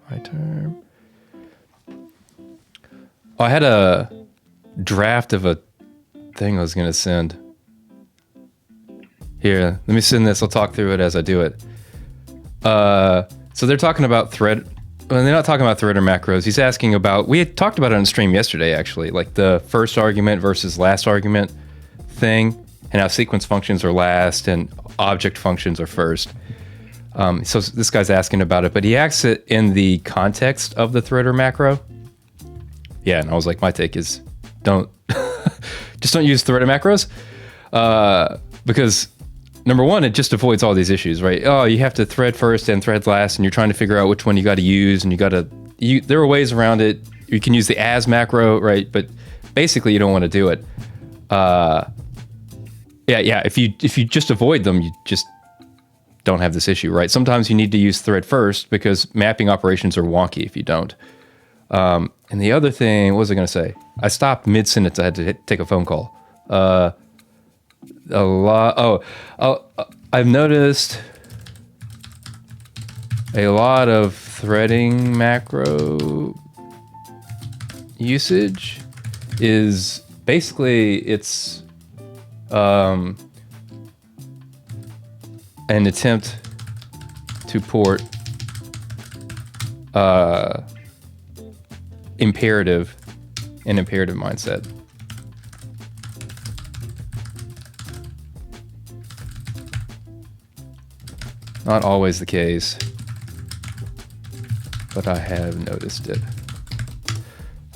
My term. Oh, I had a draft of a thing I was going to send. Here, let me send this. I'll talk through it as I do it. So they're talking about thread. Well, they're not talking about threader macros. He's asking about, we had talked about it on stream yesterday, actually, like the first argument versus last argument thing, and how sequence functions are last and object functions are first. So this guy's asking about it, but he asks it in the context of the threader macro. Yeah, and I was like, my take is just don't use threader macros, because number one, it just avoids all these issues, right? Oh, you have to thread first and thread last, and you're trying to figure out which one you got to use, and there are ways around it. You can use the as macro, right? But basically, you don't want to do it. Yeah. If you just avoid them, you just don't have this issue, right? Sometimes you need to use thread first because mapping operations are wonky if you don't. And the other thing, what was I going to say? I stopped mid-sentence. I had to take a phone call. I've noticed a lot of threading macro usage is basically it's an attempt to port imperative mindset. Not always the case, but I have noticed it.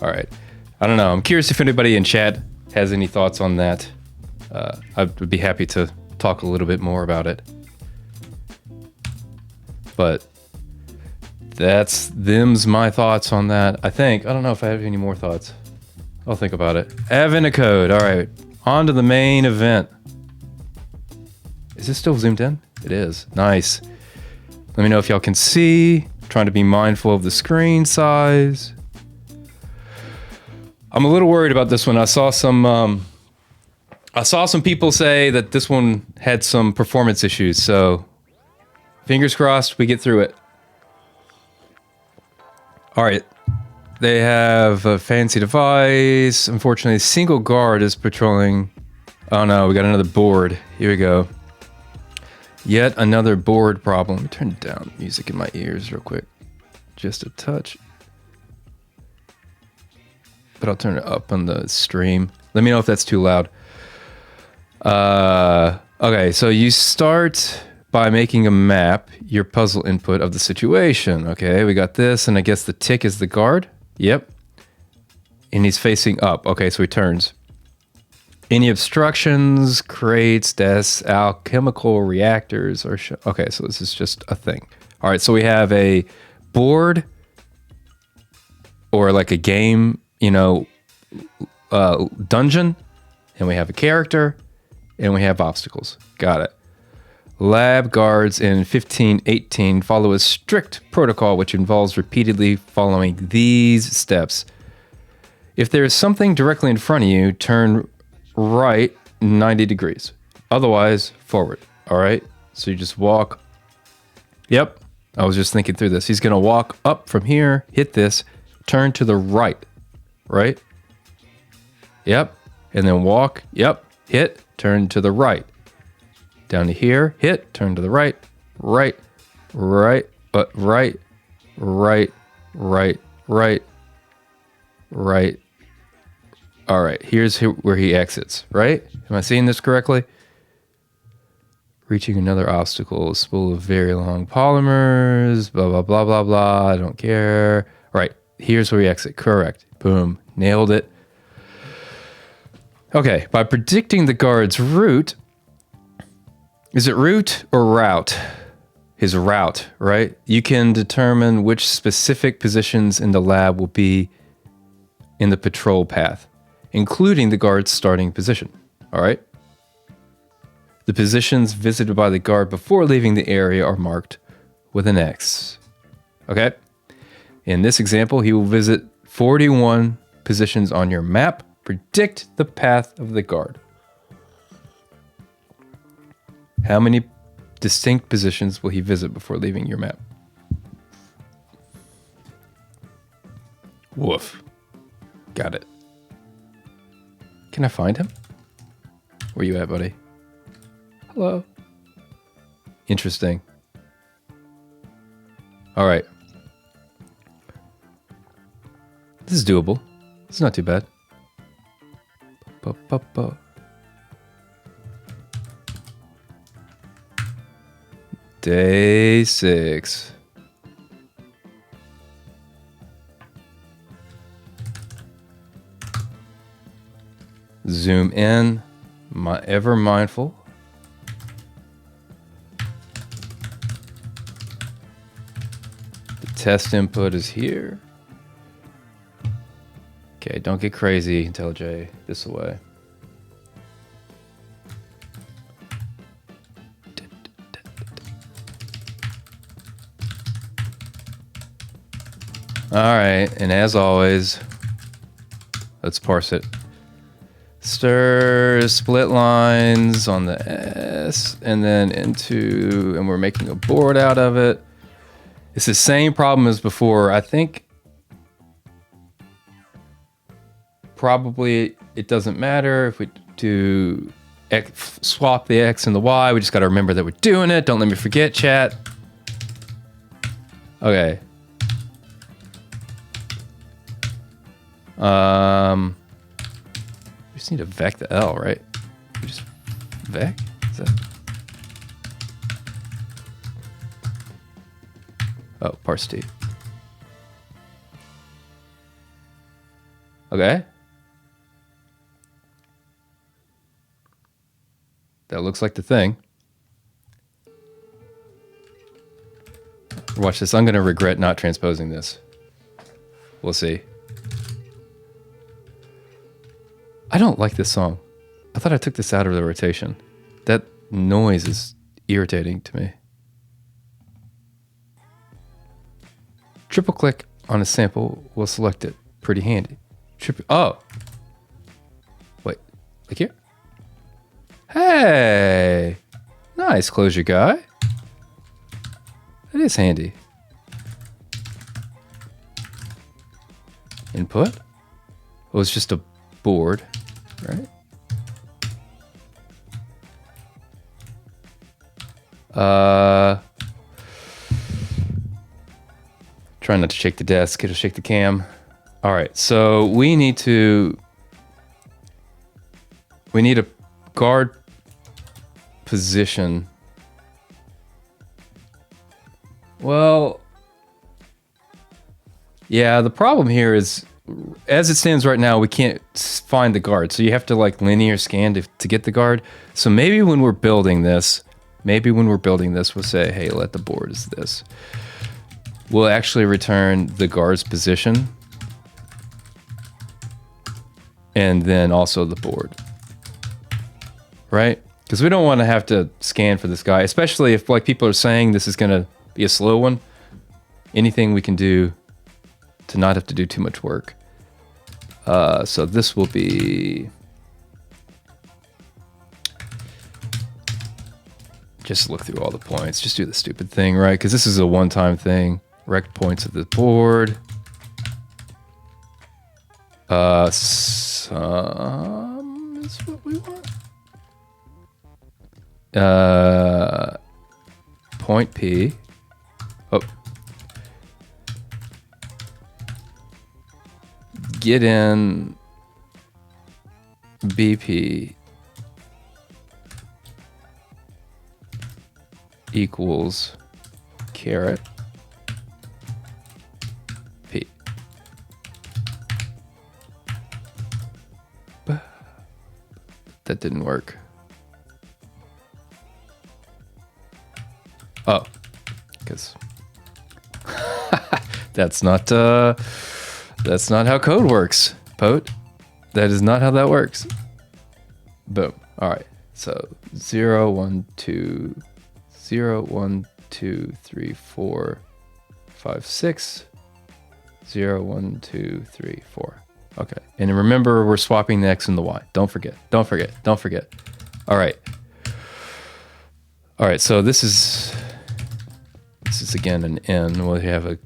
All right. I don't know. I'm curious if anybody in chat has any thoughts on that. I would be happy to talk a little bit more about it. But them's my thoughts on that. I don't know if I have any more thoughts. I'll think about it. Code. All right. On to the main event. Is this still zoomed in? It is. Nice. Let me know if y'all can see. Trying to be mindful of the screen size. I'm a little worried about this one. I saw some people say that this one had some performance issues, so fingers crossed we get through it. All right. They have a fancy device. Unfortunately, a single guard is patrolling. Oh no, we got another board. Here we go. Yet another board problem. Let me turn down music in my ears real quick. Just a touch. But I'll turn it up on the stream. Let me know if that's too loud. Okay, so you start by making a map, your puzzle input of the situation. Okay, we got this, and I guess the tick is the guard. Yep. And he's facing up. Okay, so he turns. Any obstructions, crates, desks, alchemical reactors, or okay, so this is just a thing. All right, so we have a board or like a game, dungeon, and we have a character, and we have obstacles. Got it. Lab guards in 1518 follow a strict protocol which involves repeatedly following these steps. If there is something directly in front of you, turn right 90 degrees. Otherwise, forward. All right? So you just walk. Yep. I was just thinking through this. He's going to walk up from here, hit this, turn to the right. Right? Yep. And then walk. Yep. Hit, turn to the right. Down to here, hit, turn to the right, right, right, right, right, right, right, right. All right, here's where he exits, right? Am I seeing this correctly? Reaching another obstacle, spool of very long polymers, blah, blah, blah, blah, blah. I don't care. All right, here's where he exits. Correct. Boom. Nailed it. Okay, by predicting the guard's route, is it route or route? His route, right? You can determine which specific positions in the lab will be in the patrol path, including the guard's starting position. All right? The positions visited by the guard before leaving the area are marked with an X. Okay? In this example, he will visit 41 positions on your map. Predict the path of the guard. How many distinct positions will he visit before leaving your map? Woof. Got it. Can I find him? Where you at, buddy? Hello. Interesting. All right. This is doable. It's not too bad. Day 6. Zoom in. Ever mindful. The test input is here. Okay, don't get crazy. IntelliJ this away. All right, and as always, let's parse it. Stir split lines on the S, and then into, and we're making a board out of it. It's the same problem as before. I think probably it doesn't matter if we do swap the X and the Y. We just got to remember that we're doing it. Don't let me forget, chat. Okay. We just need to vec the L, right? We just vec? Is that? Oh, parse T. Okay. That looks like the thing. Watch this. I'm going to regret not transposing this. We'll see. I don't like this song. I thought I took this out of the rotation. That noise is irritating to me. Triple click on a sample will select it. Pretty handy. Oh. Wait. Like here? Hey. Nice Clojure guy. That is handy. Input. Oh, it's just a board. Right? Trying not to shake the desk, it'll shake the cam. All right, so we need a guard position. Well, yeah, the problem here is, as it stands right now, we can't find the guard. So you have to like linear scan to get the guard. So maybe when we're building this, we'll say, hey, let the board is this. We'll actually return the guard's position. And then also the board. Right? Because we don't want to have to scan for this guy, especially if like people are saying this is going to be a slow one. Anything we can do to not have to do too much work. So this will be just look through all the points. Just do the stupid thing, right? Because this is a one-time thing. Rect points of the board. Some is what we want. Point P. Oh. Get in BP equals caret P. That didn't work. Oh, because that's not how code works, Pote. That is not how that works. Boom. All right. So 0, 1, 2, 0, 1, 2, 3, 4, 5, 6. 0, 1, 2, 3, 4. Okay. And remember, we're swapping the X and the Y. Don't forget. Don't forget. Don't forget. All right. All right. So this is again an N. We'll have a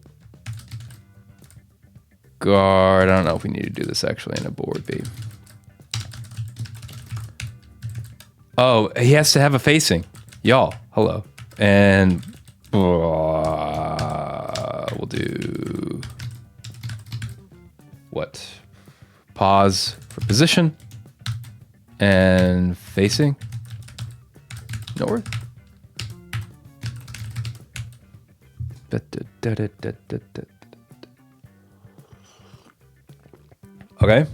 guard. I don't know if we need to do this actually in a board B. Oh, he has to have a facing. Y'all, hello. And we'll do what? Pause for position and facing north. Okay.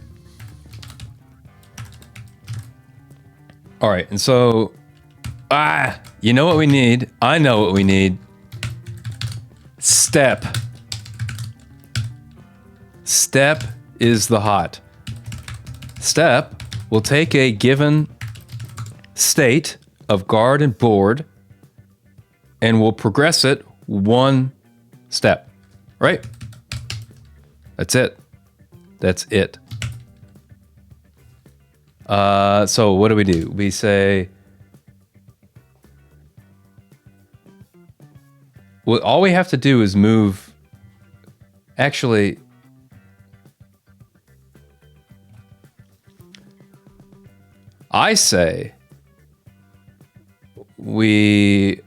All right, and so, you know what we need? I know what we need. Step. Step is the hot. Step will take a given state of guard and board and will progress it one step, right? That's it. That's it. So what do? We say, well, all we have to do is move, actually, I say we,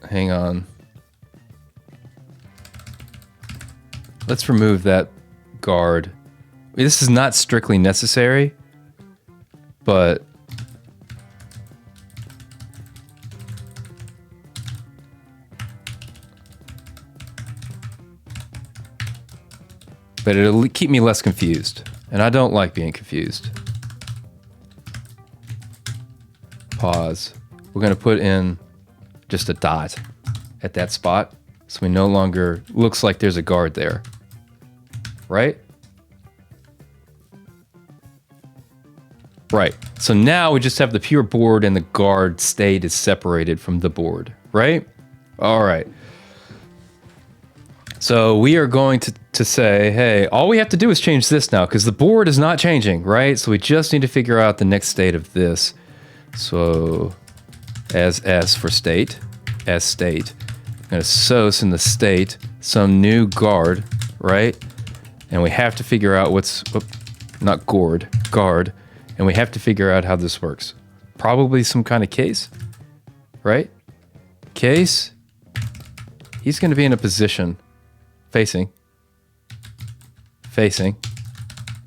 hang on. Let's remove that guard. This is not strictly necessary, but it'll keep me less confused, and I don't like being confused. Pause. We're going to put in just a dot at that spot, so we no longer looks like there's a guard there, right? Right. So now we just have the pure board and the guard state is separated from the board, right? All right. So we are going to say, hey, all we have to do is change this now because the board is not changing, right? So we just need to figure out the next state of this. So as S for state, as state, I'm going to SOS in the state, some new guard, right? And we have to figure out what's, not gourd, guard. And we have to figure out how this works. Probably some kind of case, right? Case, he's going to be in a position, facing,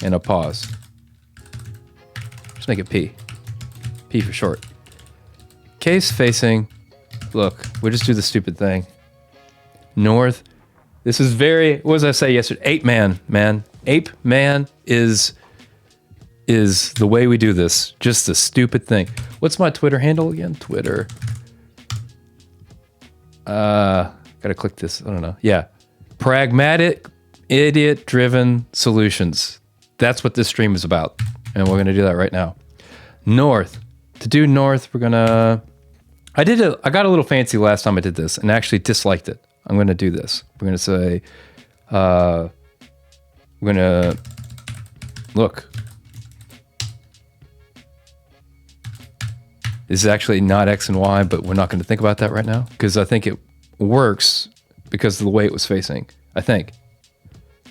and a pause. Just make it P. P for short. Case, facing, look, we'll just do the stupid thing. North, this is very, what did I say yesterday? Ape man. Ape man is the way we do this. Just the stupid thing. What's my Twitter handle again? Twitter. Gotta click this. I don't know. Yeah. Pragmatic, idiot-driven solutions. That's what this stream is about. And we're gonna do that right now. North. To do north, we're gonna... I got a little fancy last time I did this and actually disliked it. I'm gonna do this. We're gonna say, we're gonna... Look. This is actually not X and Y, but we're not going to think about that right now because I think it works because of the way it was facing, I think.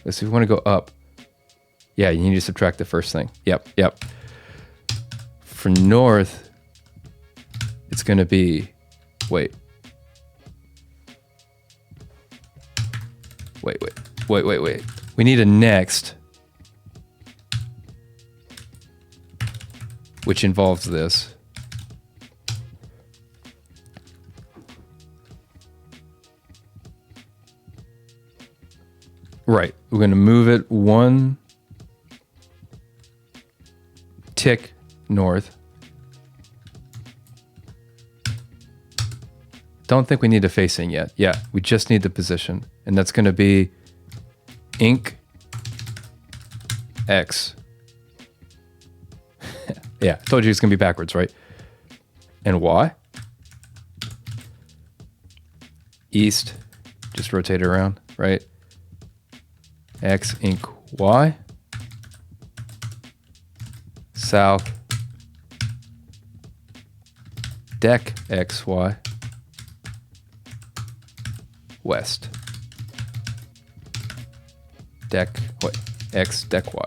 Let's see, if we want to go up. Yeah, you need to subtract the first thing. Yep. For north, it's going to be, wait. We need a next, which involves this. Right, we're going to move it one tick north. Don't think we need a facing yet. Yeah, we just need the position. And that's going to be inc X. Yeah, I told you it's going to be backwards, right? And Y. East, just rotate it around, right? X inc Y. South. Dec X Y. West. dec, what? X, dec Y.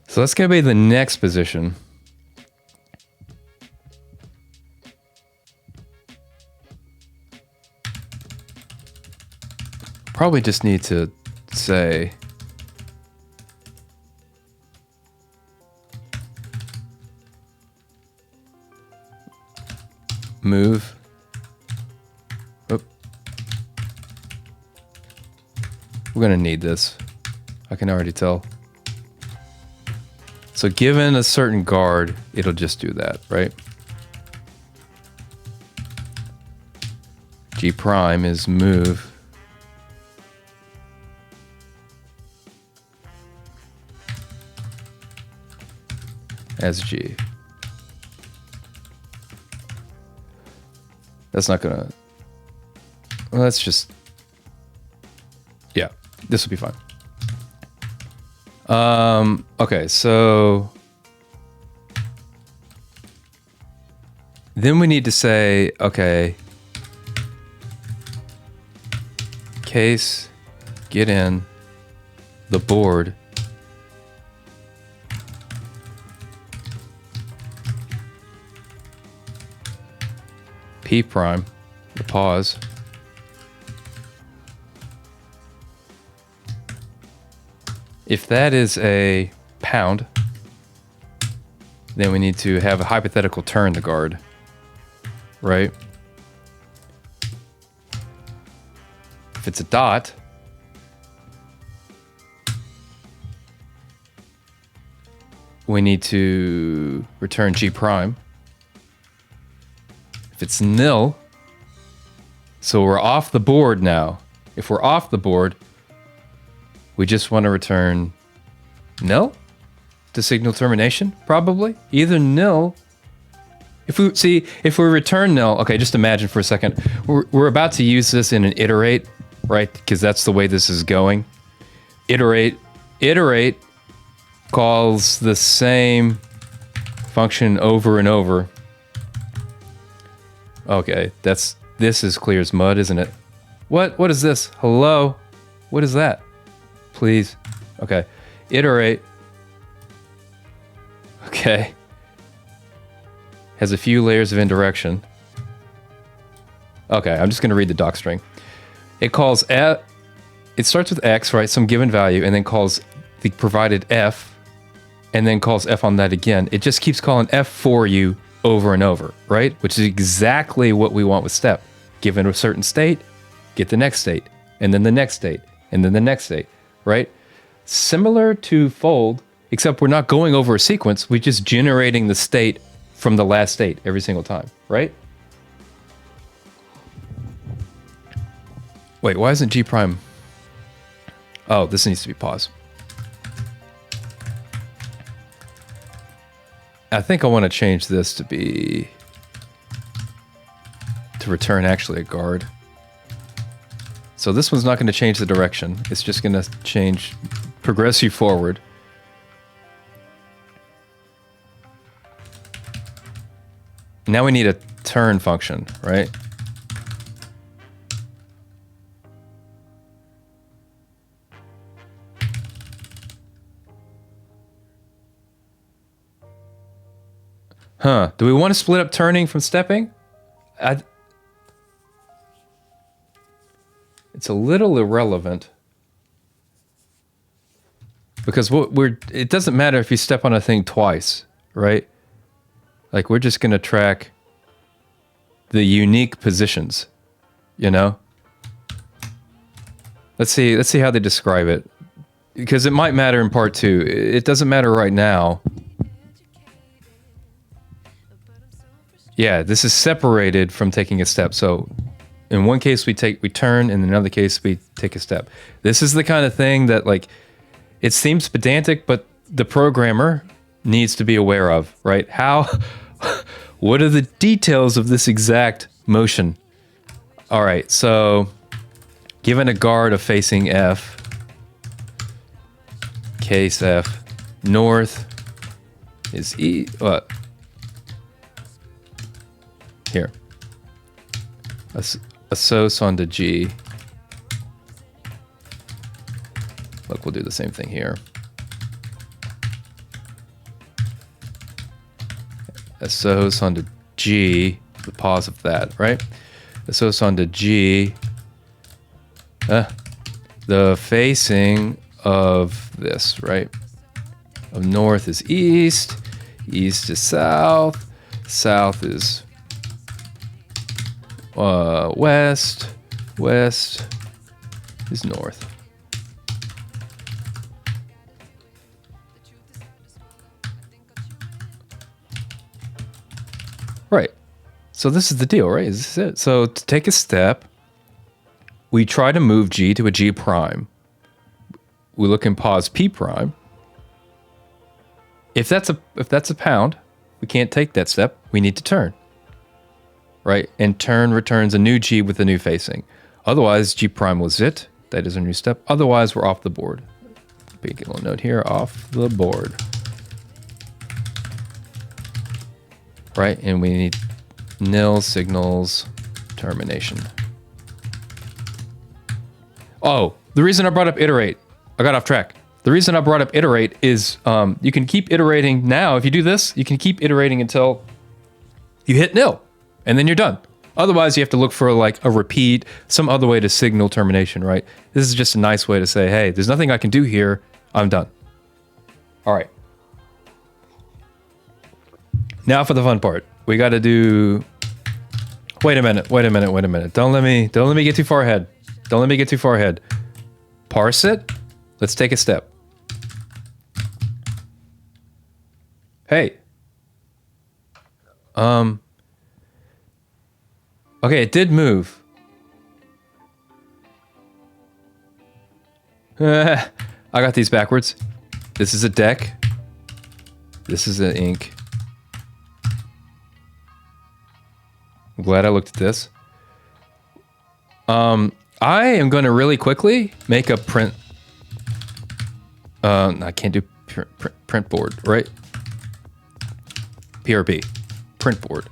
So that's going to be the next position. Probably just need to say move. Oop. We're going to need this. I can already tell. So given a certain guard, it'll just do that, right? G prime is move. As G. That's not gonna... Well, that's just... Yeah, this will be fine. Okay, so... Then we need to say, okay... Case, get in, the board... P prime, the pause. If that is a pound, then we need to have a hypothetical turn the guard, right? If it's a dot, we need to return G prime. If it's nil, so we're off the board now. If we're off the board, we just want to return nil to signal termination, probably. Either nil. If we return nil, okay, just imagine for a second. We're about to use this in an iterate, right? Because that's the way this is going. Iterate calls the same function over and over. Okay, this is clear as mud, isn't it? What is this? Hello? What is that? Please. Okay. Iterate. Okay. Has a few layers of indirection. Okay, I'm just going to read the doc string. It calls F, it starts with X, right? Some given value, and then calls the provided F, and then calls F on that again. It just keeps calling F for you over and over, right? Which is exactly what we want with step. Given a certain state, get the next state, and then the next state, and then the next state, right? Similar to fold, except we're not going over a sequence, we're just generating the state from the last state every single time, right? Wait, why isn't G prime? Oh, this needs to be paused. I think I want to change this to return actually a guard. So this one's not going to change the direction. It's just going to progress you forward. Now we need a turn function, right? Huh. Do we want to split up turning from stepping? It's a little irrelevant. Because it doesn't matter if you step on a thing twice, right? Like, we're just going to track the unique positions, you know? Let's see how they describe it. Because it might matter in part 2. It doesn't matter right now. Yeah, this is separated from taking a step. So in one case we turn, in another case we take a step. This is the kind of thing that, like, it seems pedantic, but the programmer needs to be aware of, right? What are the details of this exact motion? All right, so given a guard of facing F, case F, north is E, what? Here. assoc onto G. Look, we'll do the same thing here. Assoc onto G, the pause of that, right? Assoc onto G. The facing of this, right? Of north is east, east is south, south is west, west is north. Right. So this is the deal, right? Is this it? So to take a step, we try to move G to a G prime. We look in pause P prime. If that's a pound, we can't take that step. We need to turn. Right? And turn returns a new G with a new facing. Otherwise, G prime was it. That is a new step. Otherwise, we're off the board. Big little note here, off the board. Right? And we need nil signals termination. Oh, the reason I brought up iterate, I got off track. The reason I brought up iterate is you can keep iterating now. If you do this, you can keep iterating until you hit nil, and then you're done. Otherwise, you have to look for like a repeat, some other way to signal termination, right? This is just a nice way to say, hey, there's nothing I can do here. I'm done. All right. Now for the fun part. We got to do... Wait a minute. Don't let me get too far ahead. Don't let me get too far ahead. Parse it. Let's take a step. Hey. Okay, it did move. I got these backwards. This is a deck. This is an ink. I'm glad I looked at this. I am going to really quickly make a print. I can't do print board, right? PRB, print board.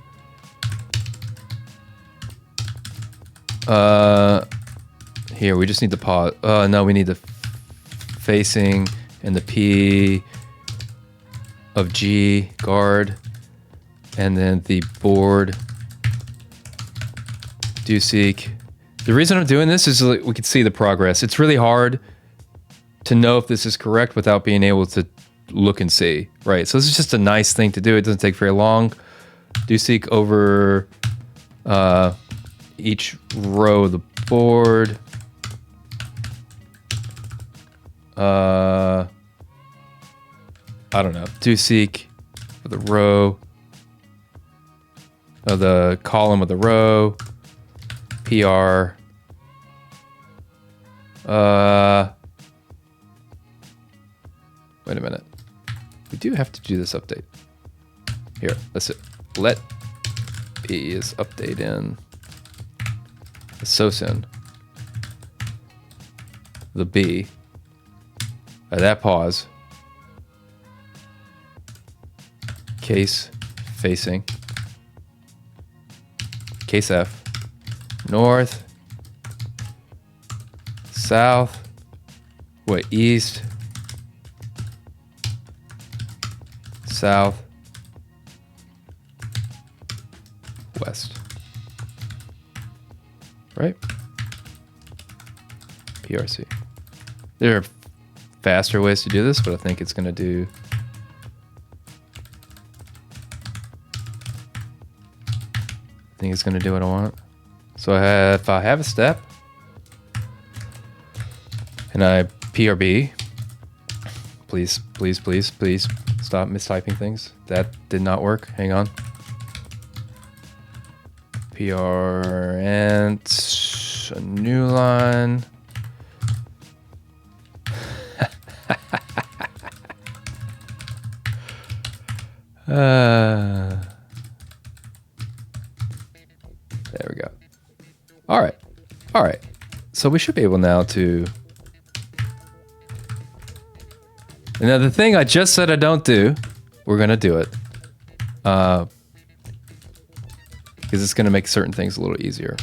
Here, we just need the pause. No, we need the facing and the P of G guard, and then the board do seek. The reason I'm doing this is so we can see the progress. It's really hard to know if this is correct without being able to look and see, right? So this is just a nice thing to do. It doesn't take very long. Do seek over each row of the board. I don't know. Do seek for the row of the column of the row. PR. Wait a minute. We do have to do this update. Here, that's it. Let P is update in. Assoc the B. That pause. Case facing. Case F. North, south, east, south, west, right? PRC. There are faster ways to do this, but I think it's going to do... I think it's going to do what I want. So if I have a step and I PRB, please stop mistyping things. That did not work. Hang on. PR and a new line. There we go. All right. So we should be able now to... And now the thing I just said I don't do, we're going to do it. Because it's going to make certain things a little easier.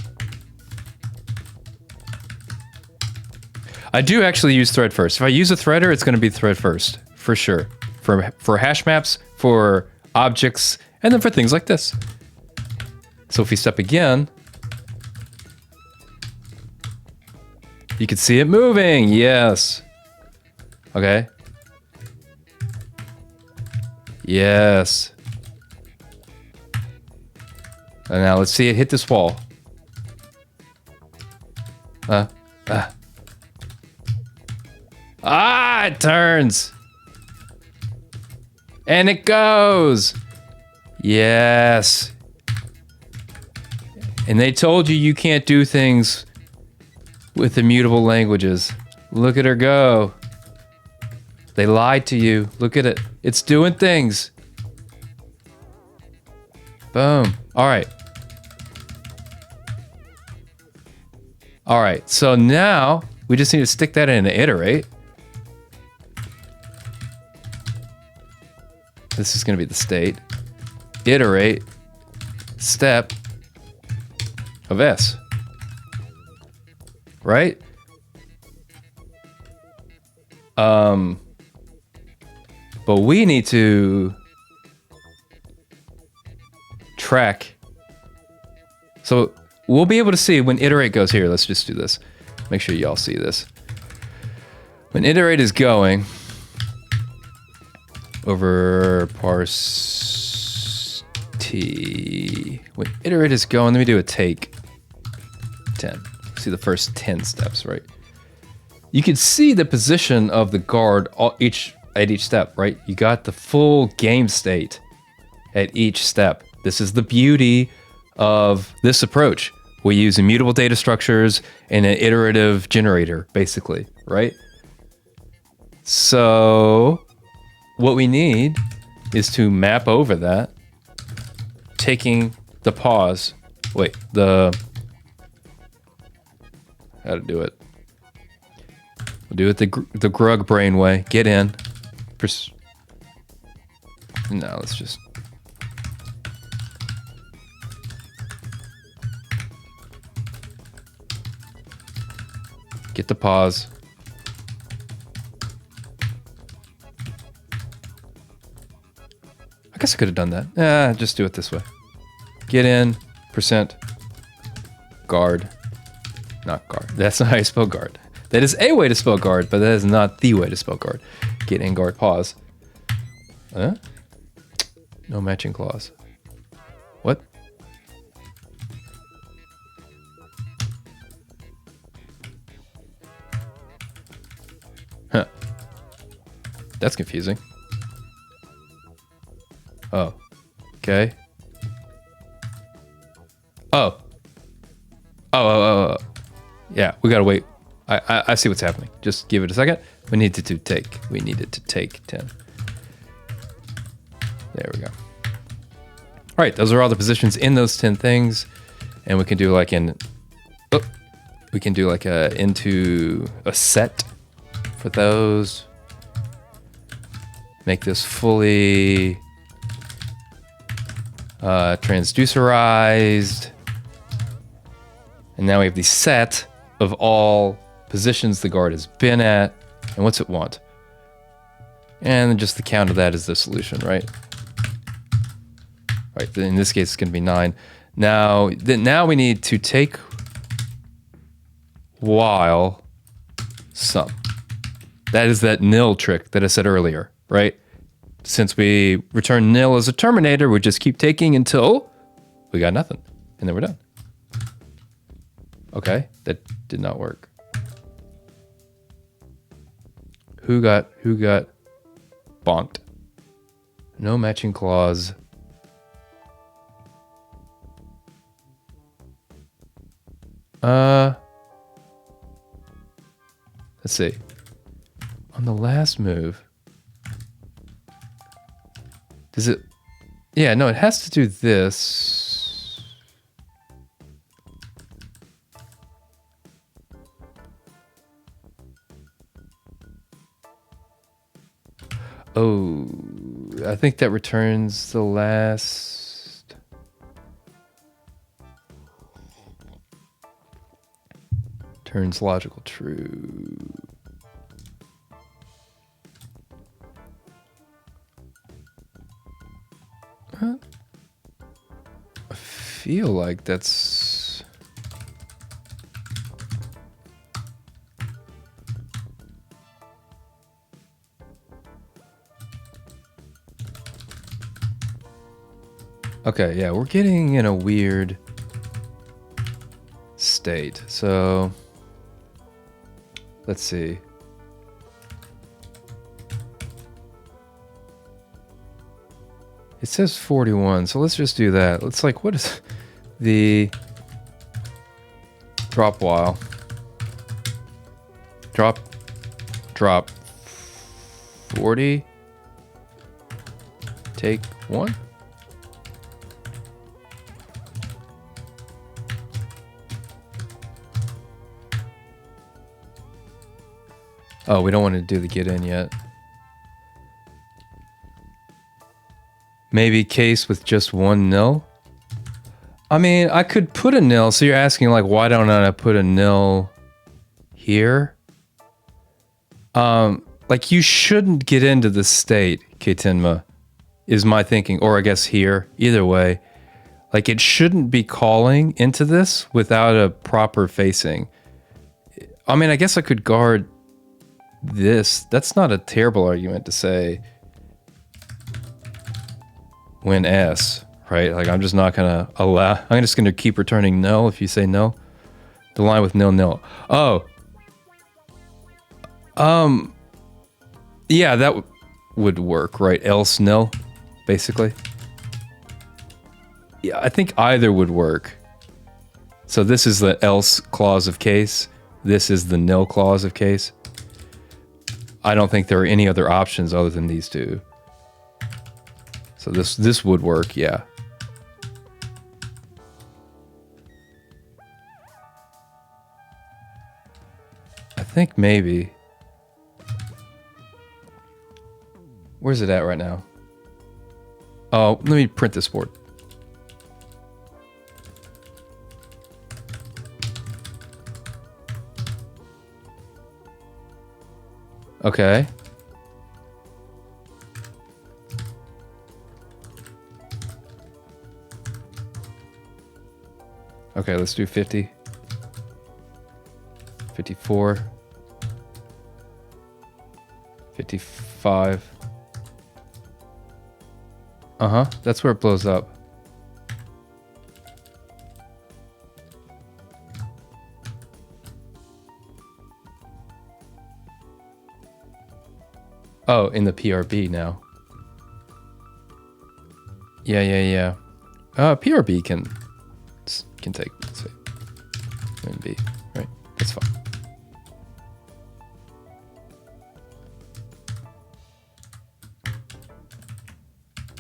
I do actually use thread first. If I use a threader, it's going to be thread first, for sure. For hash maps, for objects, and then for things like this. So if we step again, you can see it moving. Yes. Okay. Yes. And now let's see it hit this wall. It turns. And it goes. Yes. And they told you you can't do things with immutable languages. Look at her go. They lied to you. Look at it. It's doing things. Boom. All right. All right. So now we just need to stick that in and iterate. This is going to be the state. Iterate. Step of S. Right? But we need to track. So we'll be able to see when iterate goes here. Let's just do this. Make sure y'all see this. When iterate is going over parse t. When iterate is going, let me do a take 10. See the first 10 steps, right? You can see the position of the guard at each step, right? You got the full game state at each step. This is the beauty of this approach. We use immutable data structures and an iterative generator, basically, right? So what we need is to map over that, taking the pause. Wait, how to do it? We'll do it the Grug brain way. Get in. No, let's just. Get the pause. I guess I could have done that. Just do it this way. Get in, percent, guard. Not guard. That's not how you spell guard. That is a way to spell guard, but that is not the way to spell guard. Get in, guard, pause. Huh? No matching clause. What? Huh. That's confusing. Oh. Okay. Oh. Oh. Yeah, we gotta wait. I see what's happening. Just give it a second. We needed to take 10. There we go. All right, those are all the positions in those 10 things. And we can do like into a set for those. Make this fully transducerized. And now we have the set of all positions the guard has been at. And what's it want? And just the count of that is the solution, right? Right, in this case, it's going to be 9. Now we need to take while sum. That is that nil trick that I said earlier, right? Since we return nil as a terminator, we just keep taking until we got nothing. And then we're done. Okay, that did not work. Who got bonked? No matching clause. Let's see. On the last move, does it? Yeah, no, it has to do this. Oh, I think that returns the last. Turns logical true. feel like that's... Okay, yeah, we're getting in a weird state. So let's see. It says 41, so let's just do that. Let's like, what is the drop while? Drop 40. Take 1. Oh, we don't want to do the get in yet. Maybe case with just 1 nil? I mean, I could put a nil. So you're asking like, why don't I put a nil here? Like you shouldn't get into the state, Ketenma, is my thinking. Or I guess here, either way. Like it shouldn't be calling into this without a proper facing. I mean, I guess I could guard this. That's not a terrible argument to say when S, right? Like I'm just not gonna allow, I'm just gonna keep returning no if you say no. The line with nil nil. Oh. Yeah, that would work, right? Else nil, basically. Yeah, I think either would work. So this is the else clause of case. This is the nil clause of case. I don't think there are any other options other than these two. So this would work, yeah. I think maybe. Where's it at right now? Oh, let me print this board. Okay. Okay, let's do 50. 54. 55. Uh-huh, that's where it blows up. Oh, in the PRB now. Yeah. PRB can take, let's say, win B, right? That's fine.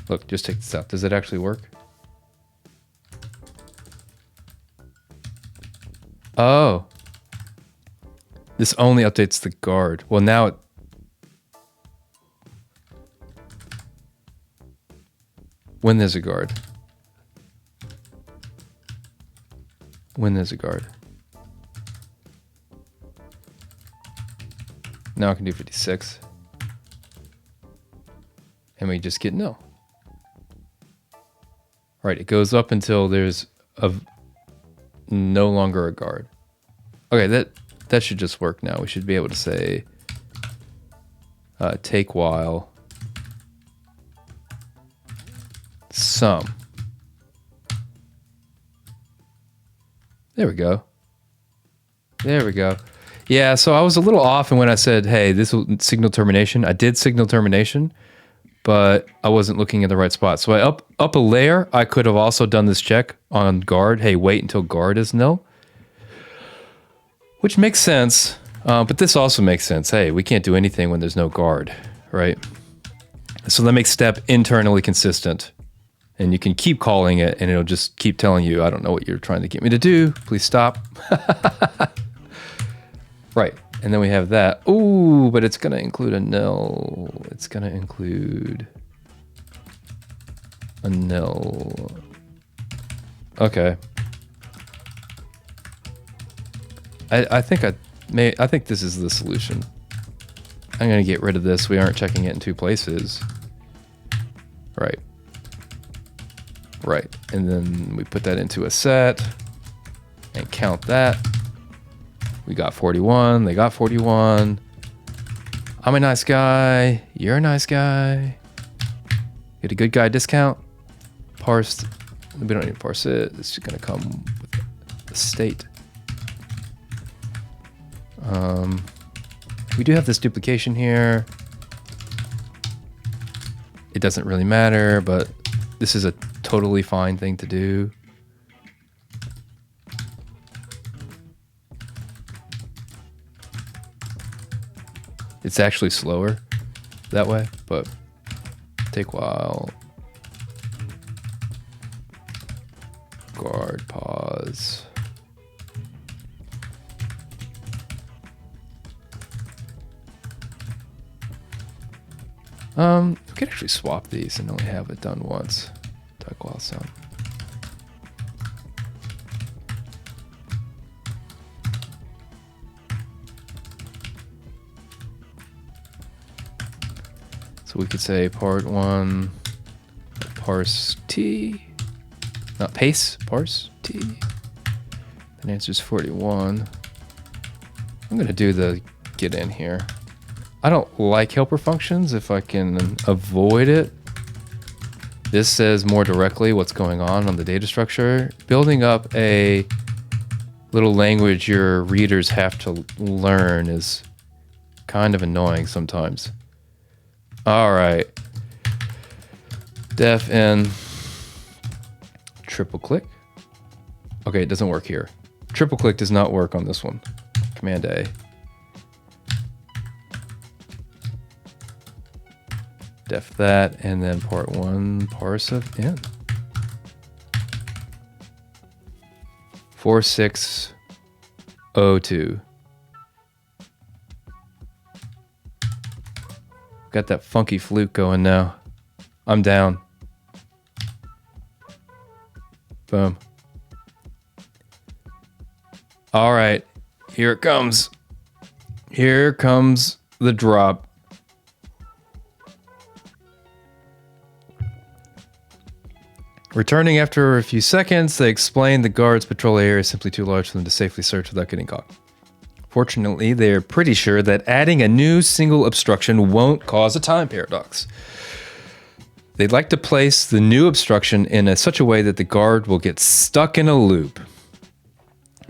Look, just take this out. Does it actually work? Oh. This only updates the guard. Well, now it... When there's a guard. When there's a guard. Now I can do 56. And we just get no. Right, it goes up until there's no longer a guard. Okay, that should just work now. We should be able to say take while sum. There we go. There we go. Yeah, so I was a little off, and when I said, hey, this will signal termination, I did signal termination, but I wasn't looking in the right spot. So I up a layer, I could have also done this check on guard. Hey, wait until guard is nil. Which makes sense, but this also makes sense. Hey, we can't do anything when there's no guard, right? So that makes step internally consistent. And you can keep calling it, and it'll just keep telling you, I don't know what you're trying to get me to do. Please stop. Right. And then we have that. Ooh, but it's going to include a nil. It's going to include a nil. Okay. I think I think this is the solution. I'm going to get rid of this. We aren't checking it in two places. Right. Right. And then we put that into a set and count that. We got 41. They got 41. I'm a nice guy. You're a nice guy. Get a good guy discount. Parsed. We don't need to parse it. It's just going to come with the state. We do have this duplication here. It doesn't really matter, but this is a totally fine thing to do. It's actually slower that way, but take a while. Guard, pause. We could actually swap these and only have it done once. Take a while sound. So we could say part 1, parse t, not pace, parse t. And answer's 41. I'm gonna do the get in here. I don't like helper functions if I can avoid it. This says more directly what's going on the data structure. Building up a little language your readers have to learn is kind of annoying sometimes. All right. Def in triple click. Okay, it doesn't work here. Triple click does not work on this one. Command A. Def that, and then part 1 parse of in. 4602. Got that funky flute going now. I'm down. Boom. All right, here it comes. Here comes the drop. Returning after a few seconds, they explain the guard's patrol area is simply too large for them to safely search without getting caught. Fortunately, they're pretty sure that adding a new single obstruction won't cause a time paradox. They'd like to place the new obstruction in such a way that the guard will get stuck in a loop,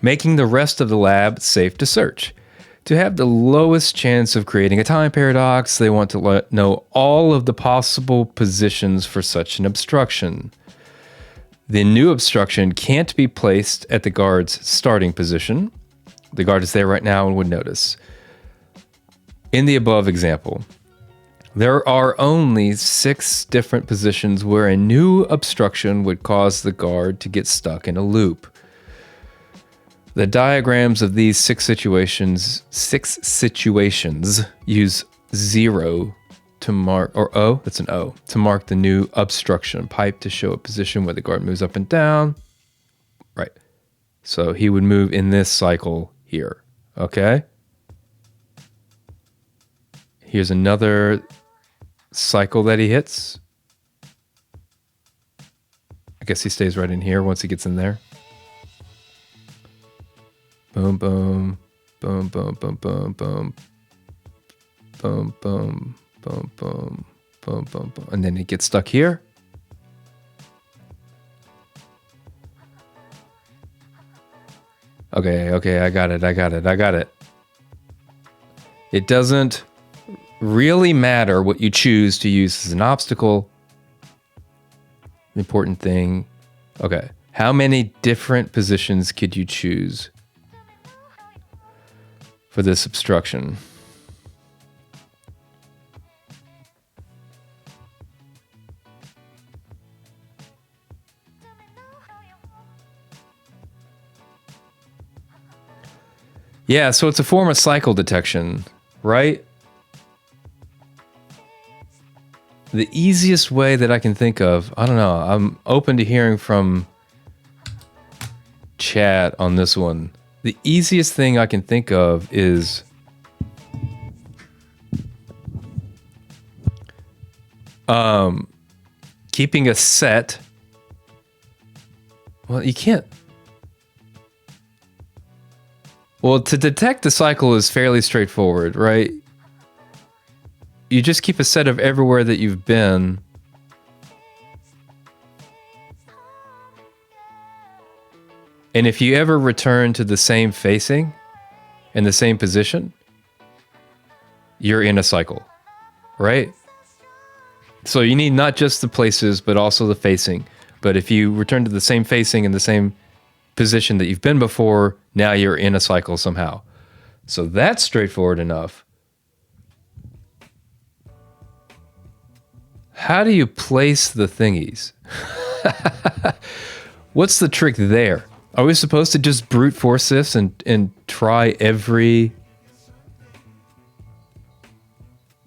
making the rest of the lab safe to search. To have the lowest chance of creating a time paradox, they want to know all of the possible positions for such an obstruction. The new obstruction can't be placed at the guard's starting position. The guard is there right now and would notice. In the above example, there are only 6 different positions where a new obstruction would cause the guard to get stuck in a loop. The diagrams of these 6 situations use 0 to mark, or O, that's an O, to mark the new obstruction pipe to show a position where the guard moves up and down. Right. So he would move in this cycle here. Okay. Here's another cycle that he hits. I guess he stays right in here once he gets in there. Boom, boom, boom, boom, boom, boom, boom, boom, boom. Boom, boom, boom, boom, boom. And then it gets stuck here. Okay, I got it. It doesn't really matter what you choose to use as an obstacle. The important thing. Okay, how many different positions could you choose for this obstruction? Yeah, so it's a form of cycle detection, right? The easiest way that I can think of, I don't know, I'm open to hearing from chat on this one. The easiest thing I can think of is keeping a set Well, you can't. Well, to detect the cycle is fairly straightforward, right? You just keep a set of everywhere that you've been. And if you ever return to the same facing in the same position, you're in a cycle, right? So you need not just the places, but also the facing. But if you return to the same facing in the same position that you've been before, now you're in a cycle somehow. So that's straightforward enough. How do you place the thingies? What's the trick there? Are we supposed to just brute force this and try every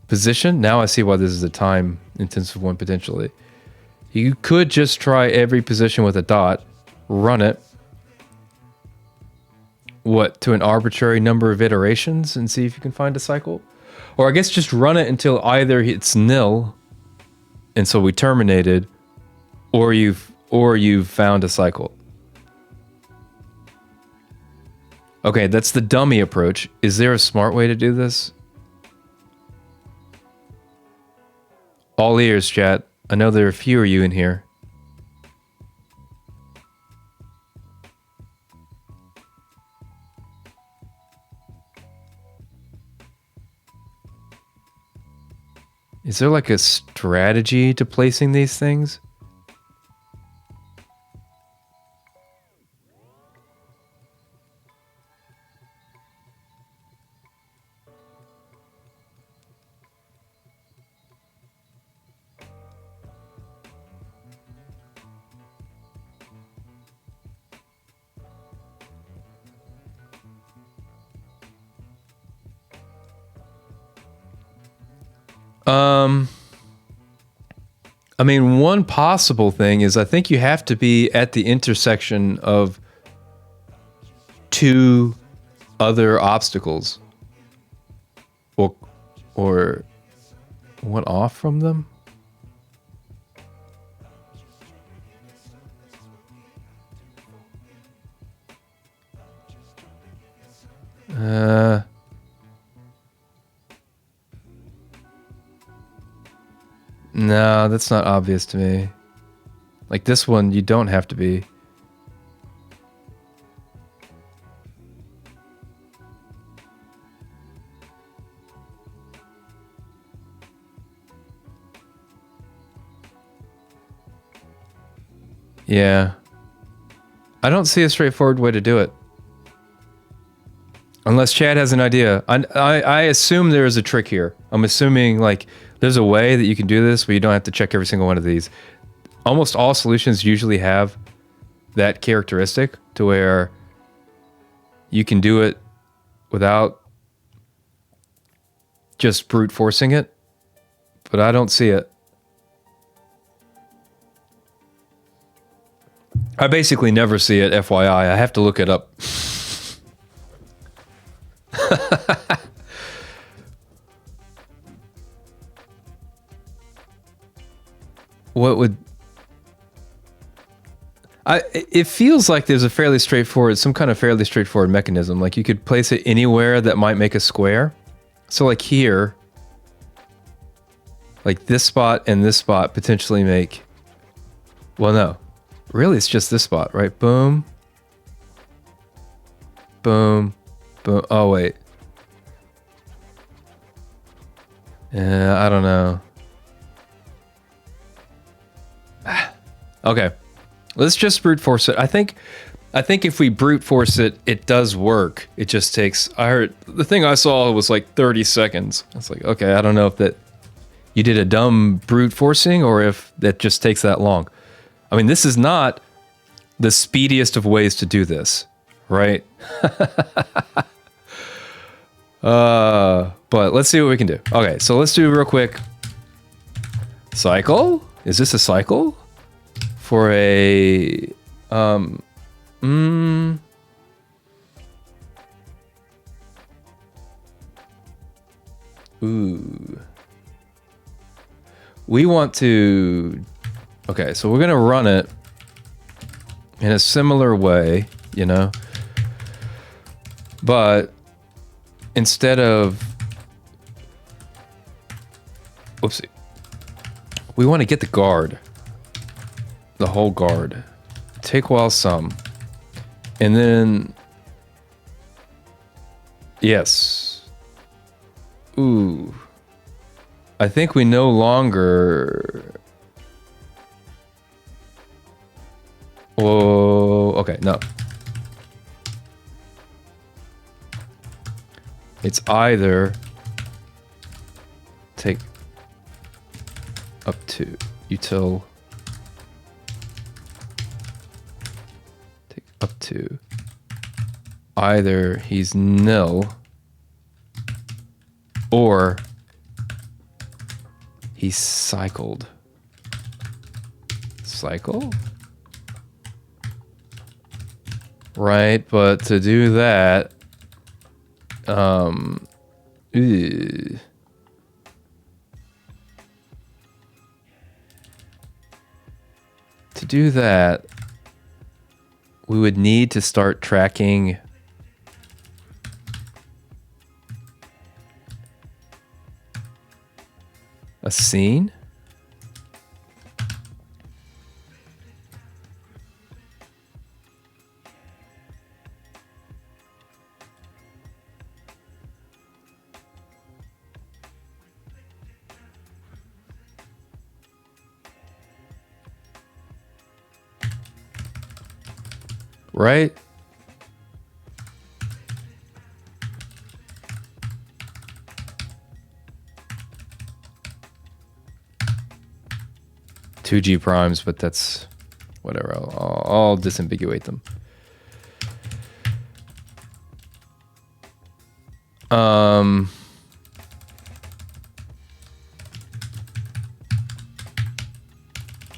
position? Now I see why this is a time intensive one potentially. You could just try every position with a dot, run it, what, to an arbitrary number of iterations and see if you can find a cycle? Or I guess just run it until either it's nil, and so we terminated, or you've found a cycle. Okay, that's the dummy approach. Is there a smart way to do this? All ears, chat. I know there are a few of you in here. Is there like a strategy to placing these things? I mean, one possible thing is I think you have to be at the intersection of two other obstacles. Or one off from them? No, that's not obvious to me. Like this one, you don't have to be. Yeah. I don't see a straightforward way to do it. Unless Chad has an idea. I assume there is a trick here. I'm assuming like there's a way that you can do this where you don't have to check every single one of these. Almost all solutions usually have that characteristic to where you can do it without just brute forcing it, but I don't see it. I basically never see it, FYI. I have to look it up. What would... it feels like there's a fairly straightforward, some kind of fairly straightforward mechanism. Like you could place it anywhere that might make a square. So like here, like this spot and this spot potentially make... Well, no. Really, it's just this spot, right? Boom. Boom. Boom. Oh, wait. I don't know. Okay. Let's just brute force it. I think if we brute force it, it does work. It just takes... I heard... The thing I saw was like 30 seconds. I was like, okay, I don't know if that... You did a dumb brute forcing or if that just takes that long. I mean, this is not the speediest of ways to do this, right? But let's see what we can do. Okay, so let's do real quick. Cycle? Is this a cycle? For a... Ooh. We want to... Okay, so we're going to run it in a similar way, you know. But instead of, whoopsie, we want to get the guard, the whole guard. Take while some, and then, yes. Ooh, I think we no longer. Oh, okay, no. It's either take up to util take up to either he's nil or he's cycled. Cycle? Right, but to do that, ew. To do that, we would need to start tracking a scene. Right? Two G primes, but that's whatever. I'll disambiguate them.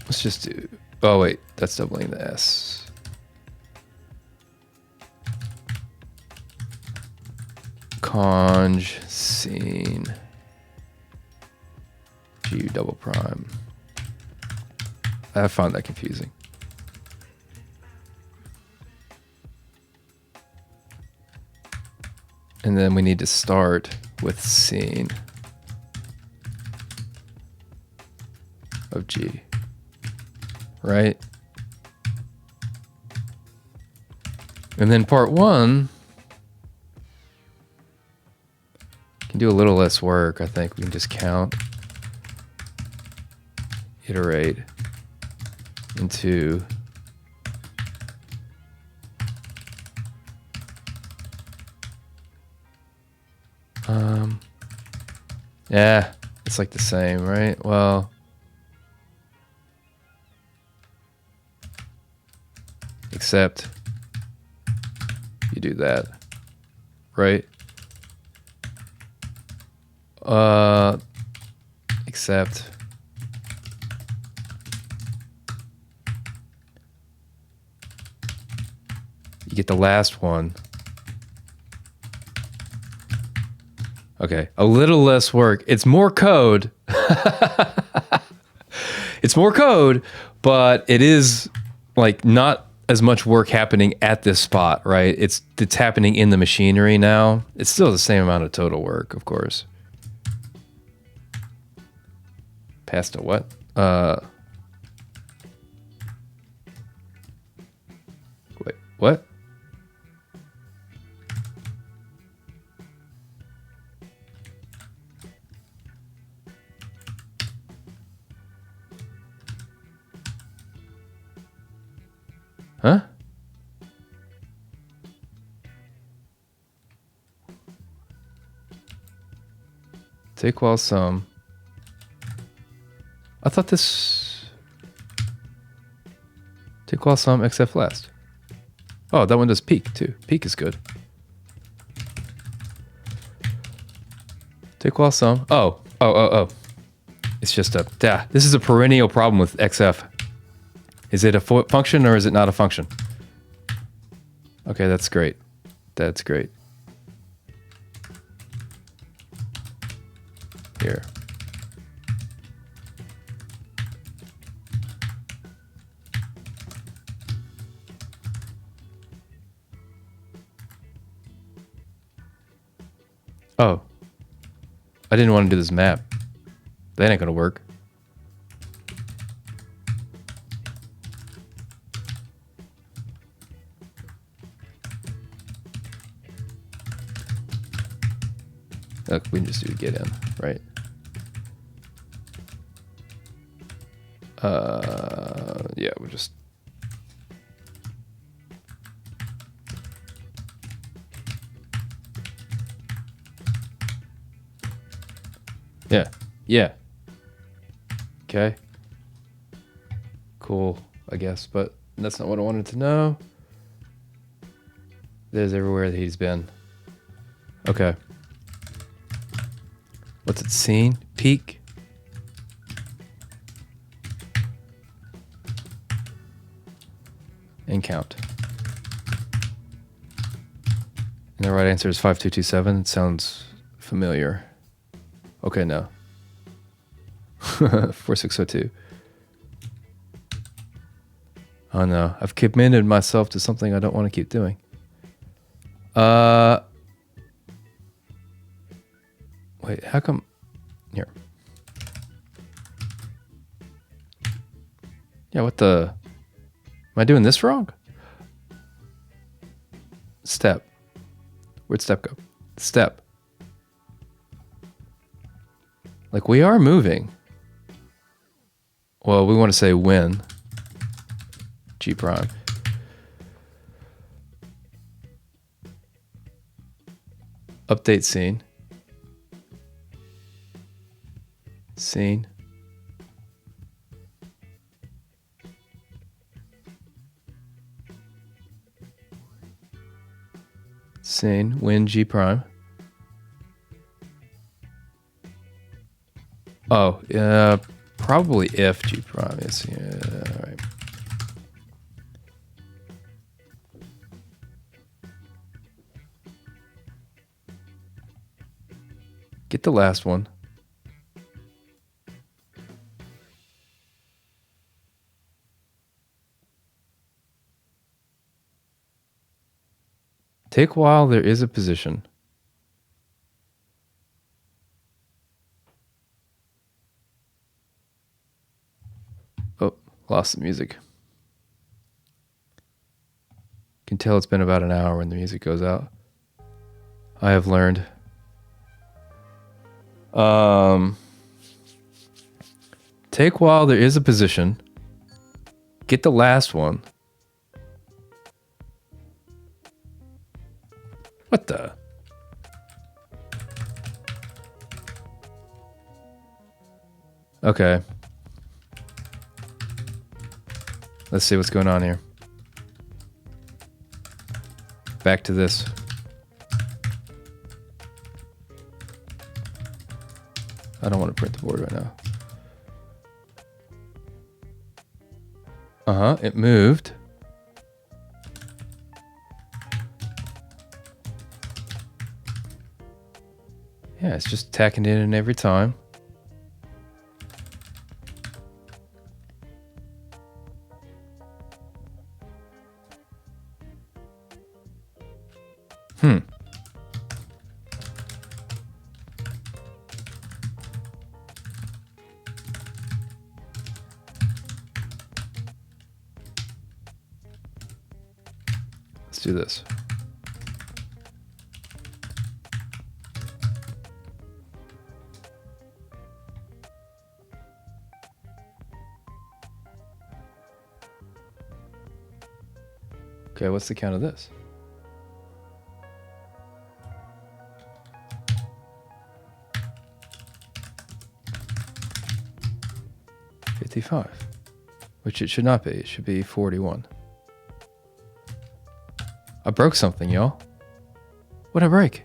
Let's just do. Oh wait, that's doubling the S. Conj scene G double prime. I found that confusing. And then we need to start with scene of G, right? And then part one can do a little less work. I think we can just count, iterate into yeah, it's like the same, right? Well, except you do that, right? Except you get the last one. Okay, a little less work. It's more code. It's more code, but it is like not as much work happening at this spot, right? It's happening in the machinery now. It's still the same amount of total work, of course. Past a what? Wait, what? Huh? Take while some. I thought this. Take while some, except last. Oh, that one does peak too. Peak is good. Take while some. Oh. It's just a. Yeah, this is a perennial problem with XF. Is it a function or is it not a function? Okay, that's great. That's great. Here. Oh. I didn't want to do this map. That ain't gonna work. Look, we can just do get in, right? Yeah, we'll just... Yeah, yeah. Okay. Cool, I guess, but that's not what I wanted to know. There's everywhere that he's been. Okay. What's it seen? Peak? And count. And the right answer is 5227. It sounds familiar. Okay, no. 4602. Oh no, I've committed myself to something I don't want to keep doing. Wait, how come? Here. Yeah, what the? Am I doing this wrong? Step. Where'd step go? Step. Like, we are moving. Well, we want to say when. G prime. Update scene. Scene. Scene. When G prime. Oh, probably if G prime is. Yeah, all right. Get the last one. Take while there is a position. Oh, lost the music. Can tell it's been about an hour when the music goes out. I have learned. Take while there is a position. Get the last one. What the? Okay. Let's see what's going on here. Back to this. I don't want to print the board right now. It moved. Yeah, it's just tacking it in every time. Let's do this. Okay, what's the count of this? $55, which it should not be. It should be 41. I broke something, y'all. What'd I break?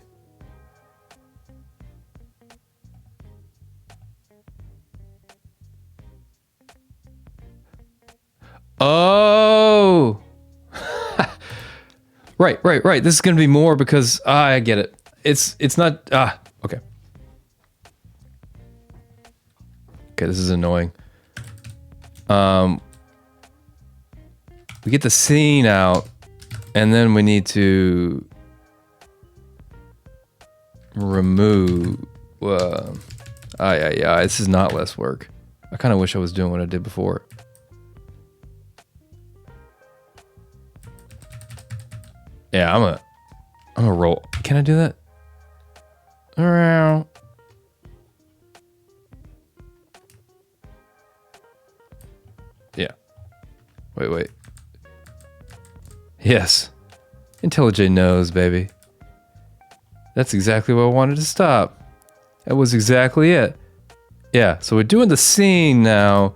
Oh! Right. This is going to be more because I get it. It's not okay. Okay, this is annoying. We get the scene out and then we need to remove. This is not less work. I kind of wish I was doing what I did before. Yeah, I'm a roll. Can I do that? Around. Yeah. Wait. Yes. IntelliJ knows, baby. That's exactly what I wanted to stop. That was exactly it. Yeah, so we're doing the scene now,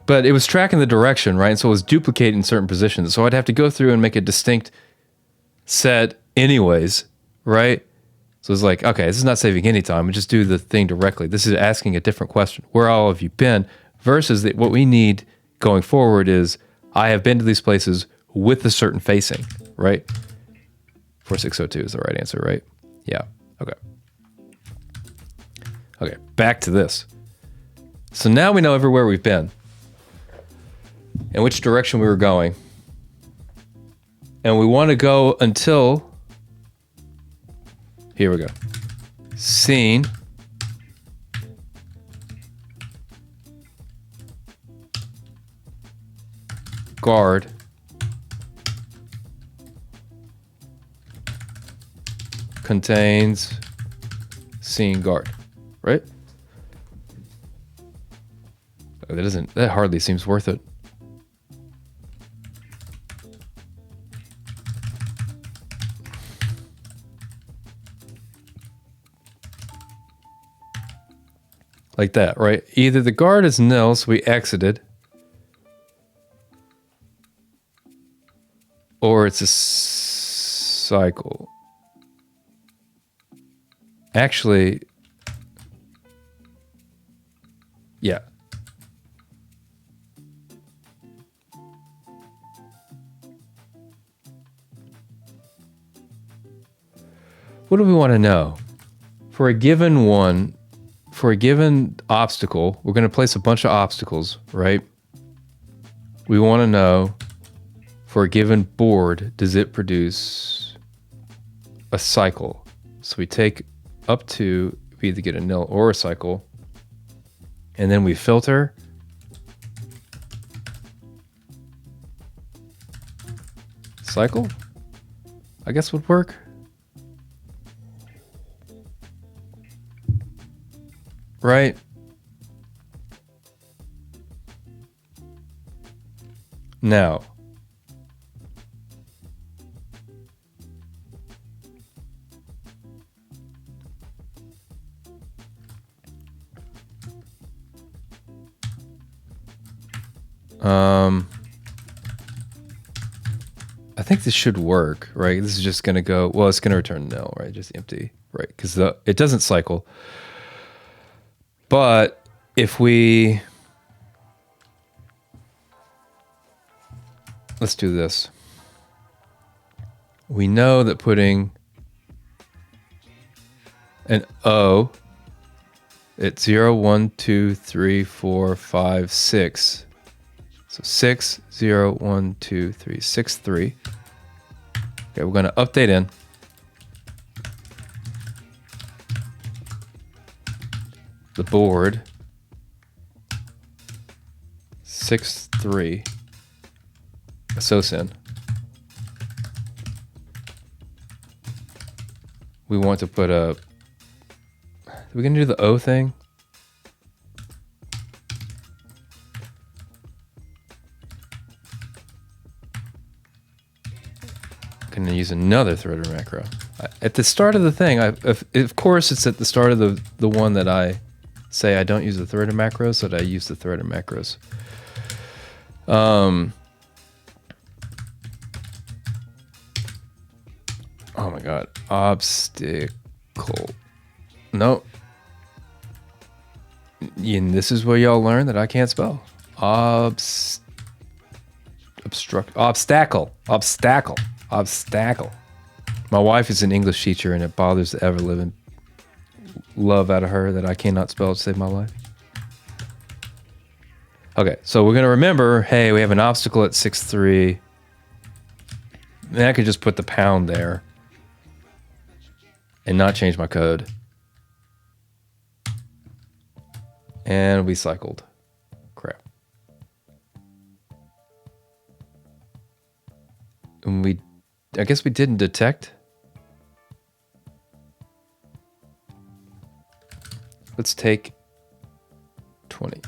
but it was tracking the direction, right? And so it was duplicating certain positions. So I'd have to go through and make a distinct set anyways, right? So it's like, okay, this is not saving any time. We just do the thing directly. This is asking a different question. Where all have you been? Versus what we need going forward is, I have been to these places with a certain facing, right? 4602 is the right answer, right? Yeah, okay. Okay, back to this. So now we know everywhere we've been and which direction we were going. And we want to go until, here we go. Scene. Guard. Contains scene guard, right? That hardly seems worth it. Like that, right? Either the guard is nil, so we exited, or it's a cycle. Actually, yeah. What do we want to know? For a given obstacle, we're going to place a bunch of obstacles, right? We want to know, for a given board, does it produce a cycle? So we take up to, we either get a nil or a cycle, and then we filter. Cycle, I guess, would work. Right? Now, I think this should work, right? This is just going to go, well, it's going to return nil, right? Just empty, right? Because it doesn't cycle. But if we, let's do this. We know that putting an O at 0, 1, 2, 3, 4, 5, 6. So 6, 0, 1, 2, 3, 6, 3. Okay, we're going to update in. The board 6, 3 assoc. We want to put a, are we going to do the O thing? I'm going to use another threader macro. At the start of the thing, of course it's at the start of the one that I say I don't use the threader macros, that I use the threader macros. Oh my god. Obstacle. No. And this is where y'all learn that I can't spell. Obstacle. My wife is an English teacher, and it bothers the ever-living love out of her that I cannot spell to save my life. Okay, so we're going to remember, hey, we have an obstacle at 6, 3. And I could just put the pound there. and not change my code. And we cycled. Crap. And I guess we didn't detect. Let's take 20.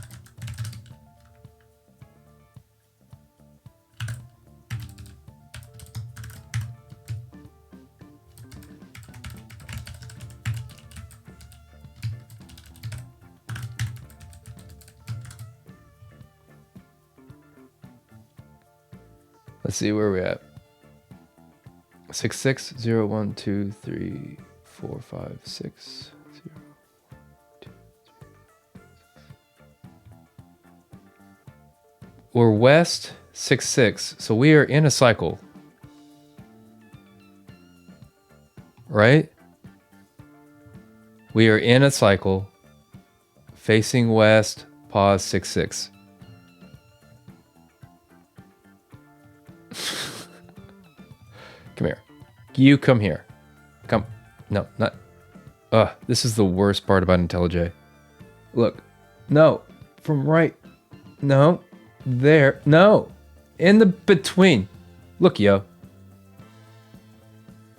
Let's see where we're at. 6 6 0 1 2 3 4 5 6 0 2 3. We're west 6 6, so we are in a cycle, right? We are in a cycle, facing west, pause 6 6. Come here. You come here. Come. No, not. This is the worst part about IntelliJ. Look. No. From right. No. There. No. In the between. Look, yo.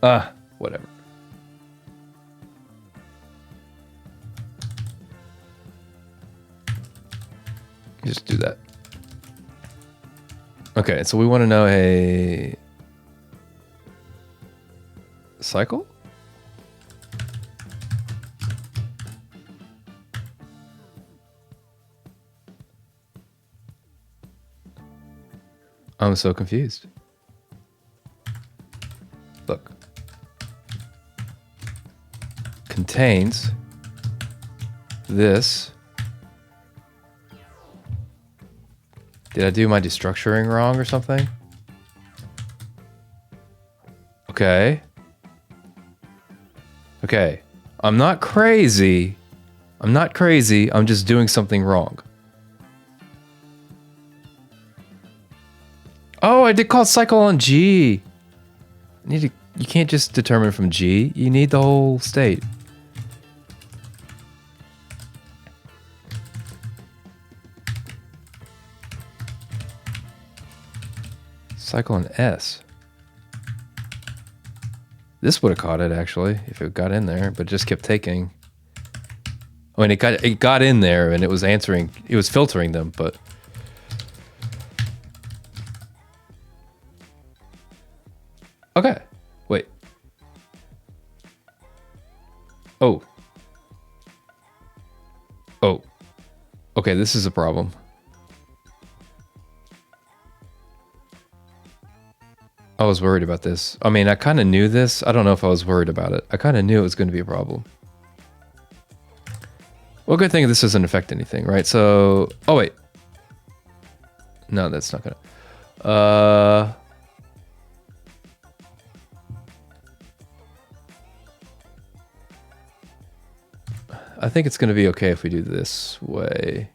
Whatever. Just do that. Okay, so we want to know a cycle? I'm so confused. Look. Contains this. Did I do my destructuring wrong or something? Okay. Okay. I'm not crazy. I'm not crazy. I'm just doing something wrong. Oh, I did call cycle on G. You can't just determine from G. You need the whole state. Cycle on S. This would have caught it actually if it got in there, but it just kept taking. I mean, it got in there and it was answering. It was filtering them, but. Okay. Wait. Oh. Oh. Okay, this is a problem. I was worried about this. I mean, I kind of knew this. I don't know if I was worried about it. I kind of knew it was going to be a problem. Well, good thing this doesn't affect anything, right? So, oh wait. No, that's not gonna. I think it's gonna be okay if we do this way.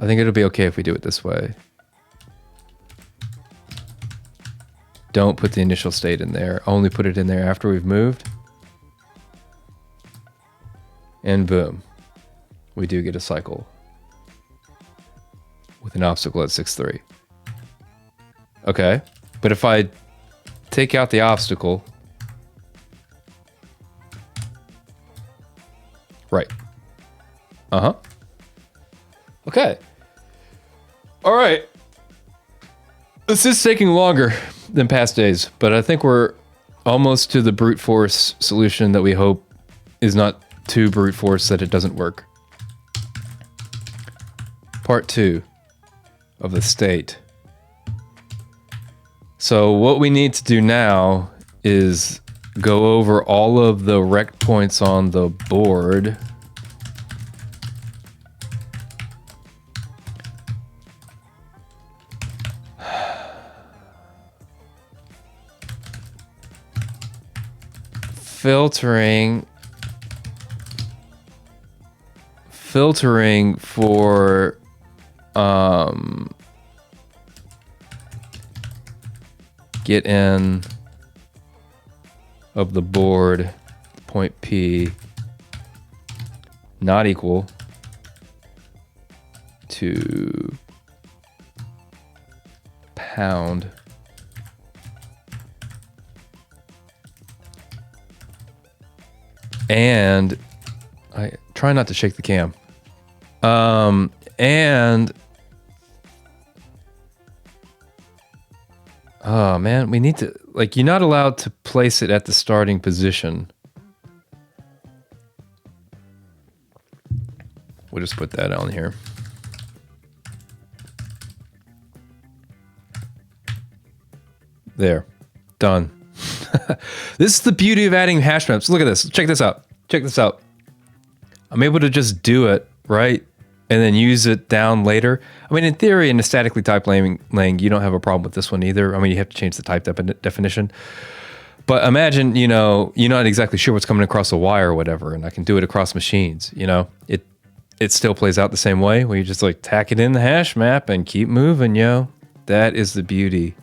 I think it'll be okay if we do it this way. Don't put the initial state in there. Only put it in there after we've moved. And boom. We do get a cycle. With an obstacle at 6-3. Okay. But if I take out the obstacle. Right. Uh-huh. Okay. All right. This is taking longer than past days, but I think we're almost to the brute force solution that we hope is not too brute force that it doesn't work. Part 2 of the state. So what we need to do now is go over all of the rect points on the board. Filtering for get in of the board, point P, not equal to pound and I try not to shake the cam. And oh man, we need to, like, you're not allowed to place it at the starting position. We'll just put that on here. There, done. This is the beauty of adding hash maps. Look at this. Check this out. Check this out. I'm able to just do it, right? And then use it down later. I mean, in theory, in a statically typed lang, you don't have a problem with this one either. I mean, you have to change the type definition. But imagine, you know, you're not exactly sure what's coming across a wire or whatever, and I can do it across machines, you know? It still plays out the same way, where you just like tack it in the hash map and keep moving, yo. That is the beauty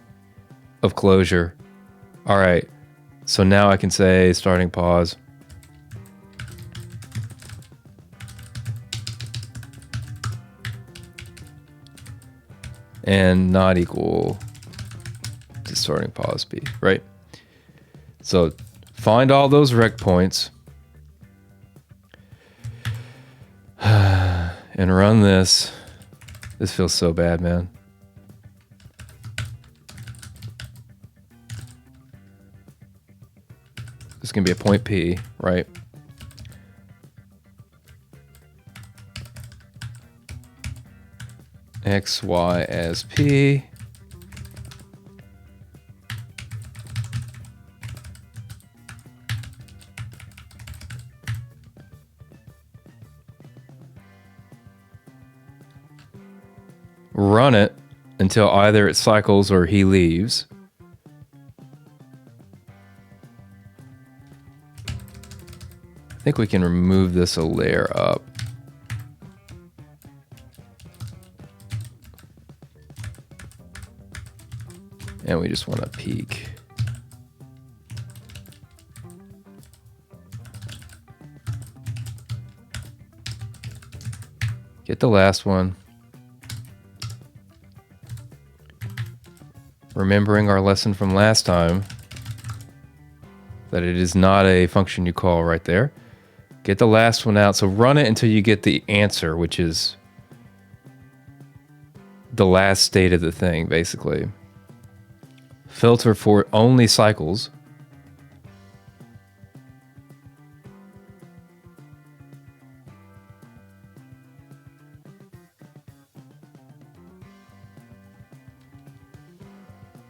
of Clojure. All right, so now I can say starting pause. And not equal to starting pause B, right? So find all those rec points and run this. This feels so bad, man. This is gonna be a point P, right? X, Y as P. Run it until either it cycles or he leaves. I think we can remove this a layer up. And we just want to peek. Get the last one. Remembering our lesson from last time, that it is not a function you call right there. Get the last one out. So run it until you get the answer, which is the last state of the thing, basically. Filter for only cycles.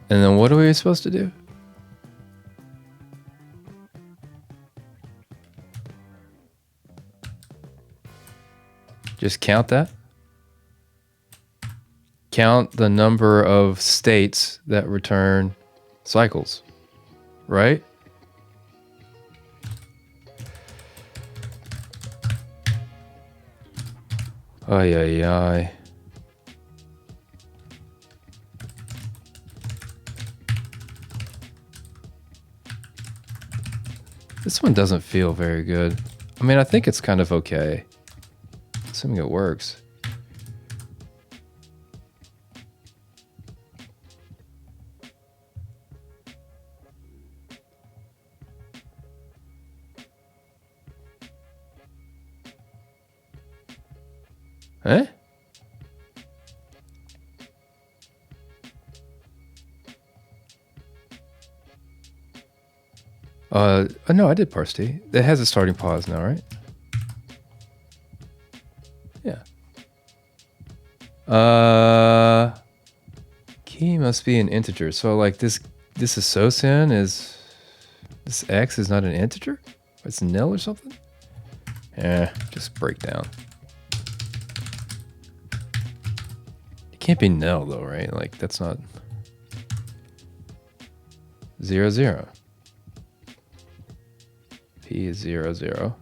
And then what are we supposed to do? Just count that. Count the number of states that return cycles, right? Ay, ay, ay. This one doesn't feel very good. I mean, I think it's kind of okay. Assuming it works. Eh? No, I did parse T. It has a starting pause now, right? Yeah. Key must be an integer. So like this associand is, this X is not an integer? It's nil or something? Just break down. It can't be nil though, right? Like that's not 0, 0. P is 0, 0.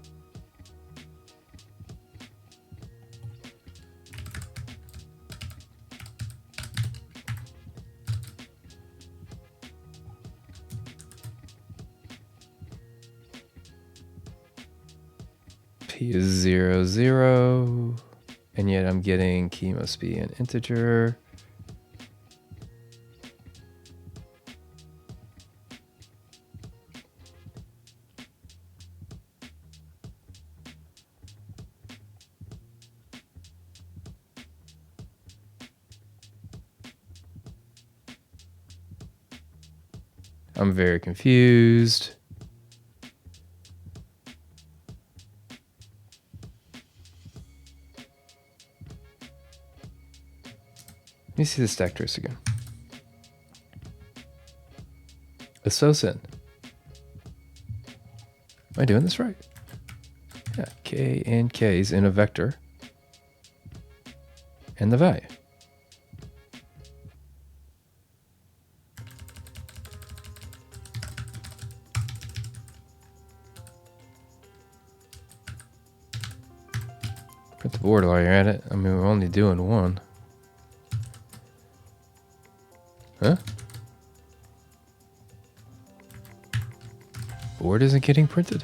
P is 0, 0. And yet I'm getting key must be an integer. I'm very confused. Let me see the stack trace again. Associate. Am I doing this right? Yeah, K and K's in a vector. And the value. Print the board while you're at it. I mean, we're only doing one. Huh? Board isn't getting printed.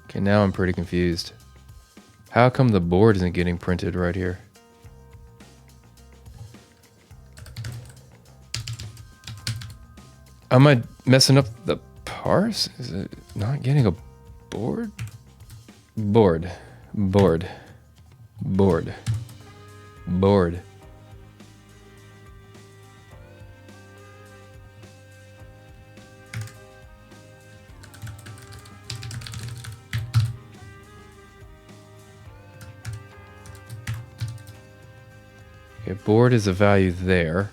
Okay, now I'm pretty confused. How come the board isn't getting printed right here? Am I messing up the parse? Is it not getting a board? Board. Board. Board. Board. Okay, board is a value there.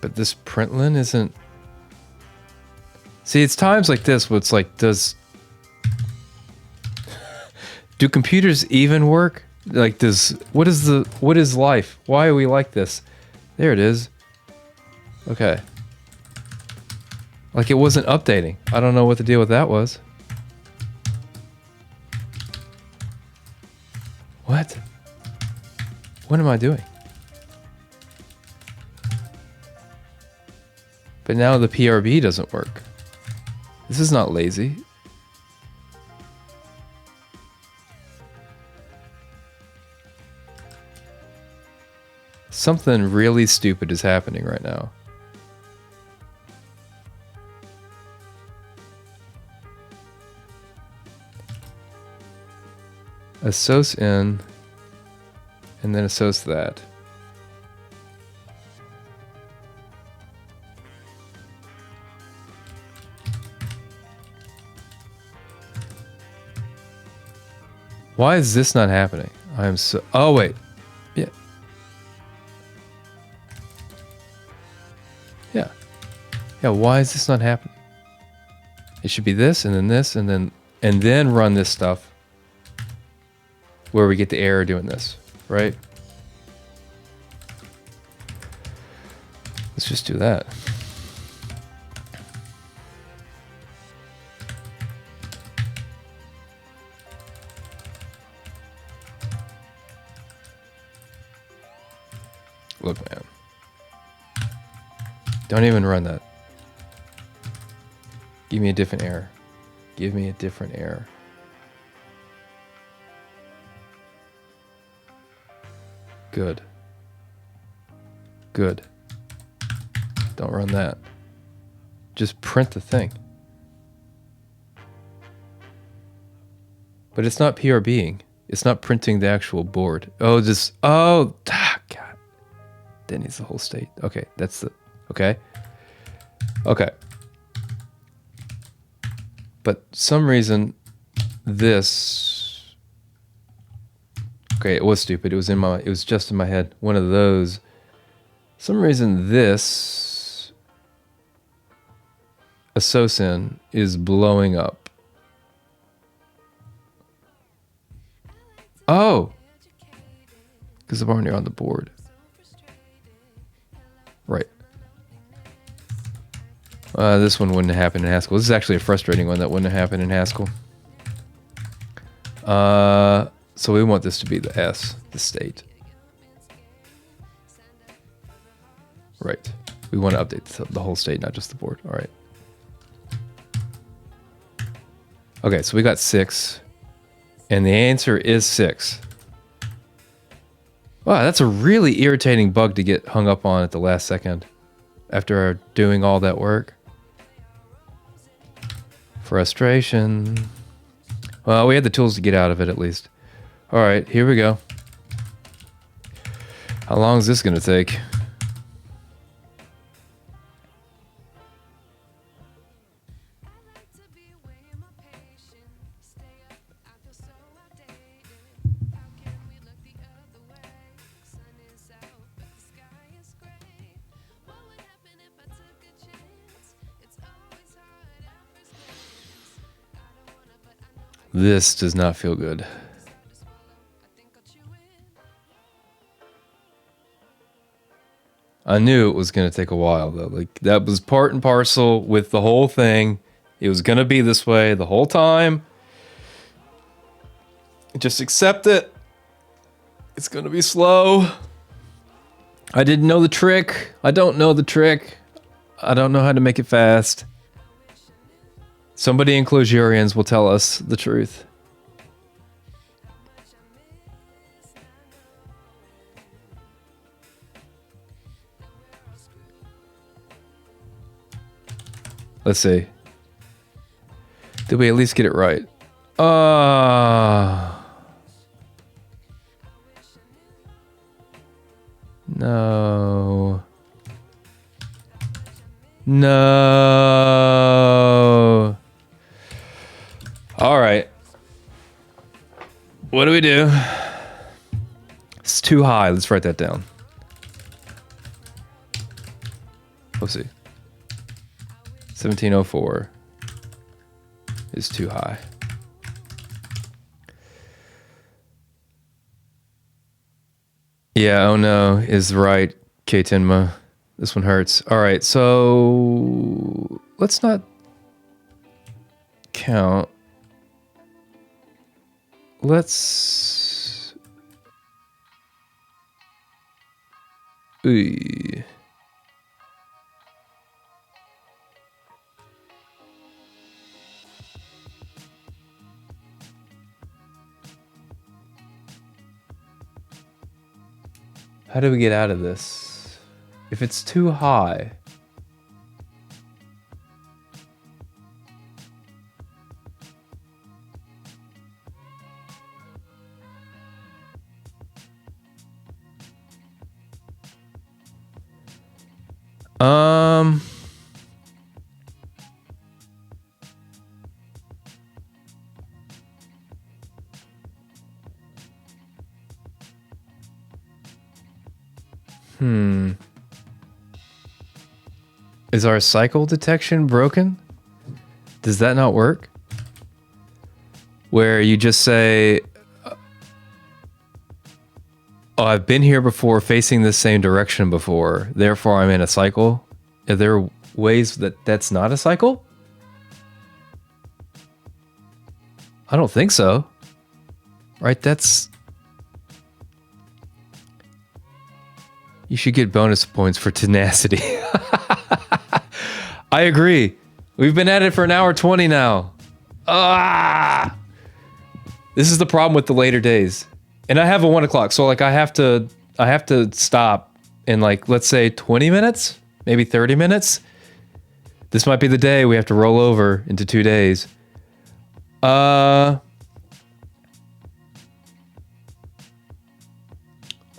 But this println isn't... See, it's times like this where it's like, do computers even work? Like, what is life? Why are we like this? There it is. Okay. Like, it wasn't updating. I don't know what the deal with that was. What? What am I doing? But now the PRB doesn't work. This is not lazy. Something really stupid is happening right now. Assoc in, and then assoc that. Why is this not happening? I am so... Oh, wait. Yeah. Yeah. Yeah, why is this not happening? It should be this, and then this, and then run this stuff where we get the error doing this, right? Let's just do that. Look, man. Don't even run that. Give me a different error. Give me a different error. Good. Good. Don't run that. Just print the thing. But it's not PRBing. It's not printing the actual board. Oh, just... Oh, God. That needs the whole state. Okay, that's the... Okay. Okay. But some reason this... Okay, it was stupid. It was just in my head. One of those. Some reason this associan is blowing up. Oh. Because I'm already on the board. Right. This one wouldn't happen in Haskell. This is actually a frustrating one that wouldn't happen in Haskell. So we want this to be the S, the state. Right. We want to update the whole state, not just the board. All right. Okay, so we got 6. And the answer is 6. Wow, that's a really irritating bug to get hung up on at the last second after doing all that work. Frustration. Well, we had the tools to get out of it at least. All right, here we go. How long is this going to take? This does not feel good. I knew it was going to take a while, though. Like, that was part and parcel with the whole thing. It was going to be this way the whole time. Just accept it. It's going to be slow. I didn't know the trick. I don't know the trick. I don't know how to make it fast. Somebody in Clojurians will tell us the truth. Let's see. Did we at least get it right? No. No. All right. What do we do? It's too high. Let's write that down. Let's see. 1704 is too high. Yeah, oh no, is right, K-Tenma. This one hurts. All right, so let's not count. Let's... Ooh. How do we get out of this? If it's too high. Is our cycle detection broken? Does that not work? Where you just say, oh, I've been here before, facing the same direction before, therefore I'm in a cycle. Are there ways that that's not a cycle? I don't think so. Right, that's... You should get bonus points for tenacity. I agree. We've been at it for an hour 20 now. Ah! This is the problem with the later days. And I have a 1 o'clock, so like I have to stop in like, let's say 20 minutes, maybe 30 minutes. This might be the day we have to roll over into 2 days.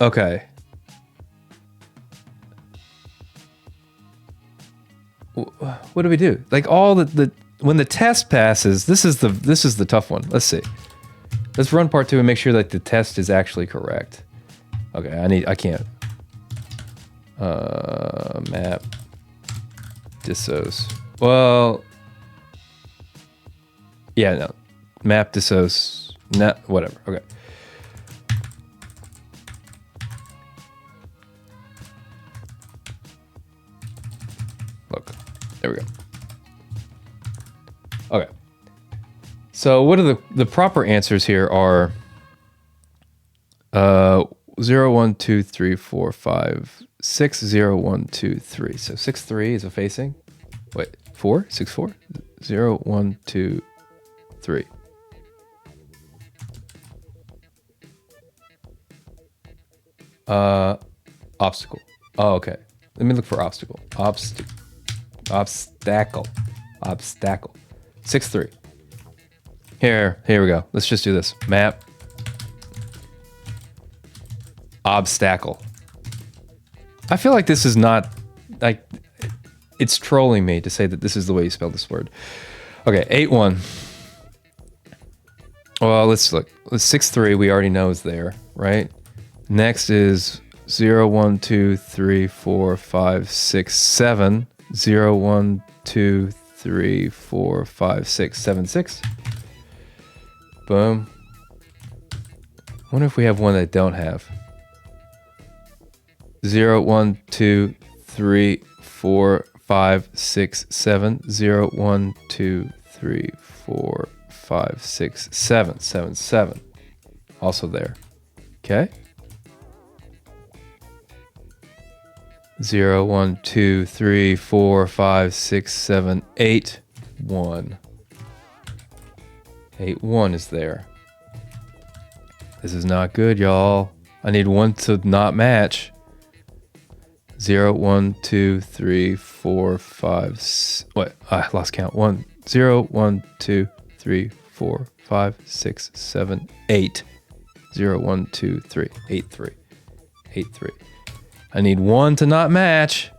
Okay. What do we do? Like all the when the test passes, this is the tough one. Let's see. Let's run part 2 and make sure that the test is actually correct. Okay, I can't. Map dissoc. Well, yeah, no. Map dissoc. Not whatever. Okay. There we go. Okay. So what are the proper answers here are 0, 1, 2, 3, 4, 5, 6, 0, 1, 2, 3. So 6, 3 is a facing. Wait, 4? 6, 4? 0, 1, 2, 3. Obstacle. Oh, okay. Let me look for obstacle. Obstacle. 6, 3. Here we go. Let's just do this. Map. Obstacle. I feel like this is not, like, it's trolling me to say that this is the way you spell this word. Okay, 8, 1. Well, let's look. 6, 3, we already know is there, right? Next is 0, 1, 2, 3, 4, 5, 6, 7. 0, 1, 2, 3, 4, 5, 6, 7, 6. Boom. Wonder if we have one that I don't have. 0, 1, 2, 3, 4, 5, 6, 7. 0, 1, 2, 3, 4, 5, 6, 7. 7, 7. Also there. Okay. 0, 1, 2, 3, 4, 5, 6, 7, 8, 1. 8, 1 is there. This is not good, y'all. I need one to not match. 0, 1, 2, 3, 4, 5, what? I lost count. 1, 0, 1, 2, 3, 4, 5, 6, 7, 8. 0, 1, 2, 3, 8, 3. 8, 3. I need one to not match.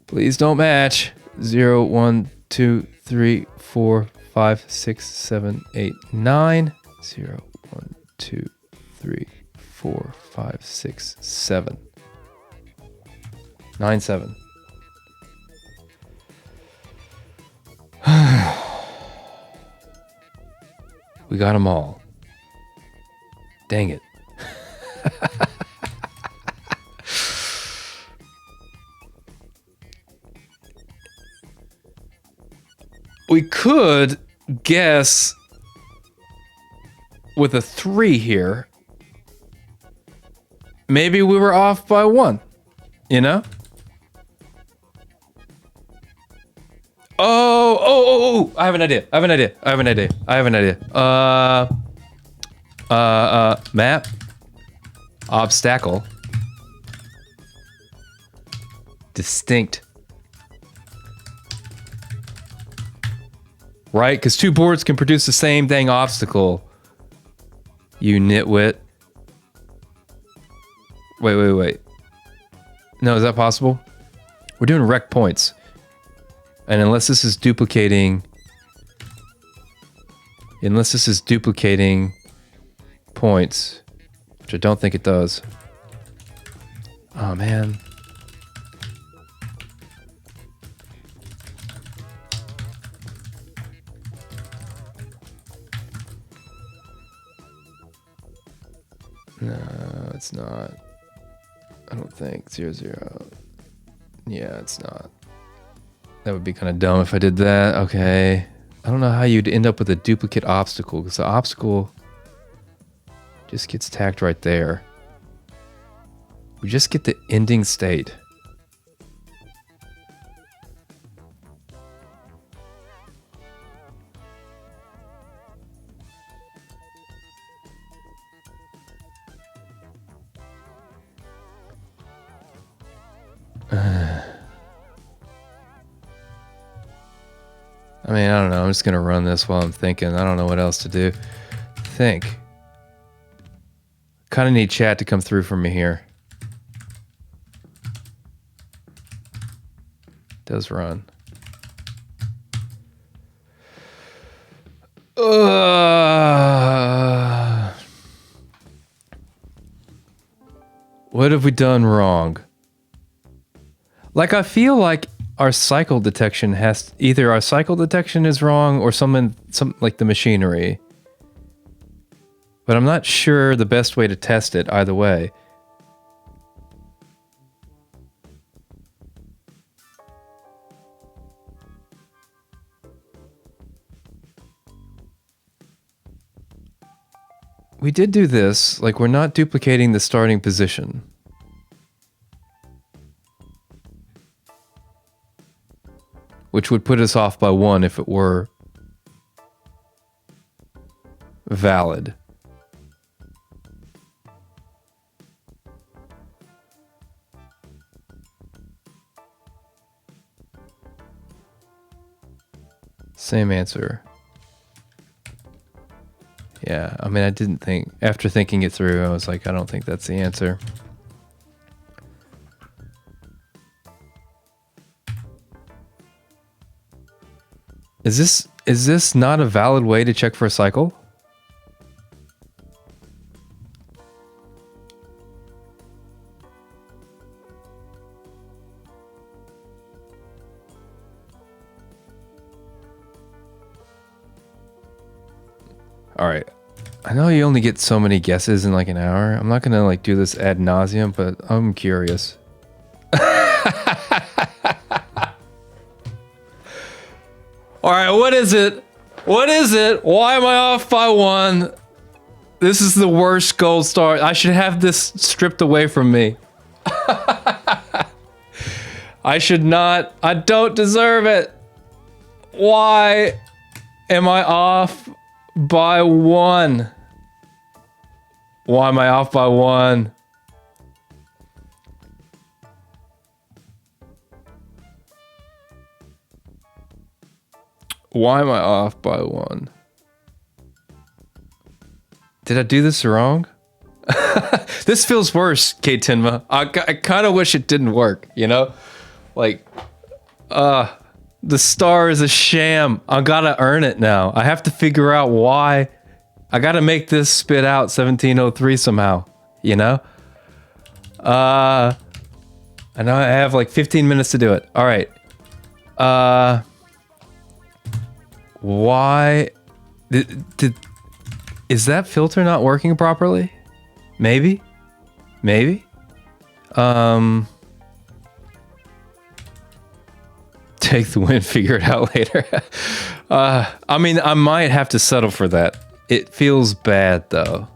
Please don't match. 0, 1, 2, 3, 4, 5, 6, 7, 8, 9. 0, 1, 2, 3, 4, 5, 6, 7. 9, 7. We got them all. Dang it. We could guess with a 3 here. Maybe we were off by 1, you know? Oh, I have an idea. Map. Obstacle. Distinct. Right? Because 2 boards can produce the same dang obstacle. You nitwit. Wait. No, is that possible? We're doing rec points. And unless this is duplicating points, which I don't think it does. Oh, man. No, it's not. I don't think. 0, 0. Yeah, it's not. That would be kind of dumb if I did that. Okay. I don't know how you'd end up with a duplicate obstacle, because the obstacle just gets tacked right there. We just get the ending state. I mean, I don't know. I'm just going to run this while I'm thinking. I don't know what else to do. Think. Kind of need chat to come through for me here. Does run. What have we done wrong? Like, I feel like our cycle detection has either our cycle detection is wrong or some like the machinery. But I'm not sure the best way to test it either way. we did do this. Like, we're not duplicating the starting position. Which would put us off by 1 if it were valid. Same answer. Yeah, I mean, I didn't think... After thinking it through, I was like, I don't think that's the answer. Is this not a valid way to check for a cycle? All right. I know you only get so many guesses in like an hour. I'm not gonna like do this ad nauseum, but I'm curious. All right, what is it? What is it? Why am I off by 1? This is the worst gold star. I should have this stripped away from me. I should not. I don't deserve it. Why am I off by 1? Why am I off by 1? Why am I off by 1? Did I do this wrong? This feels worse, K Tinma. I kind of wish it didn't work, you know? Like, the star is a sham. I gotta earn it now. I have to figure out why. I gotta make this spit out 1703 somehow, you know? I know I have like 15 minutes to do it. All right. Why is that filter not working properly? Maybe. Take the win, figure it out later. I mean, I might have to settle for that. It feels bad though.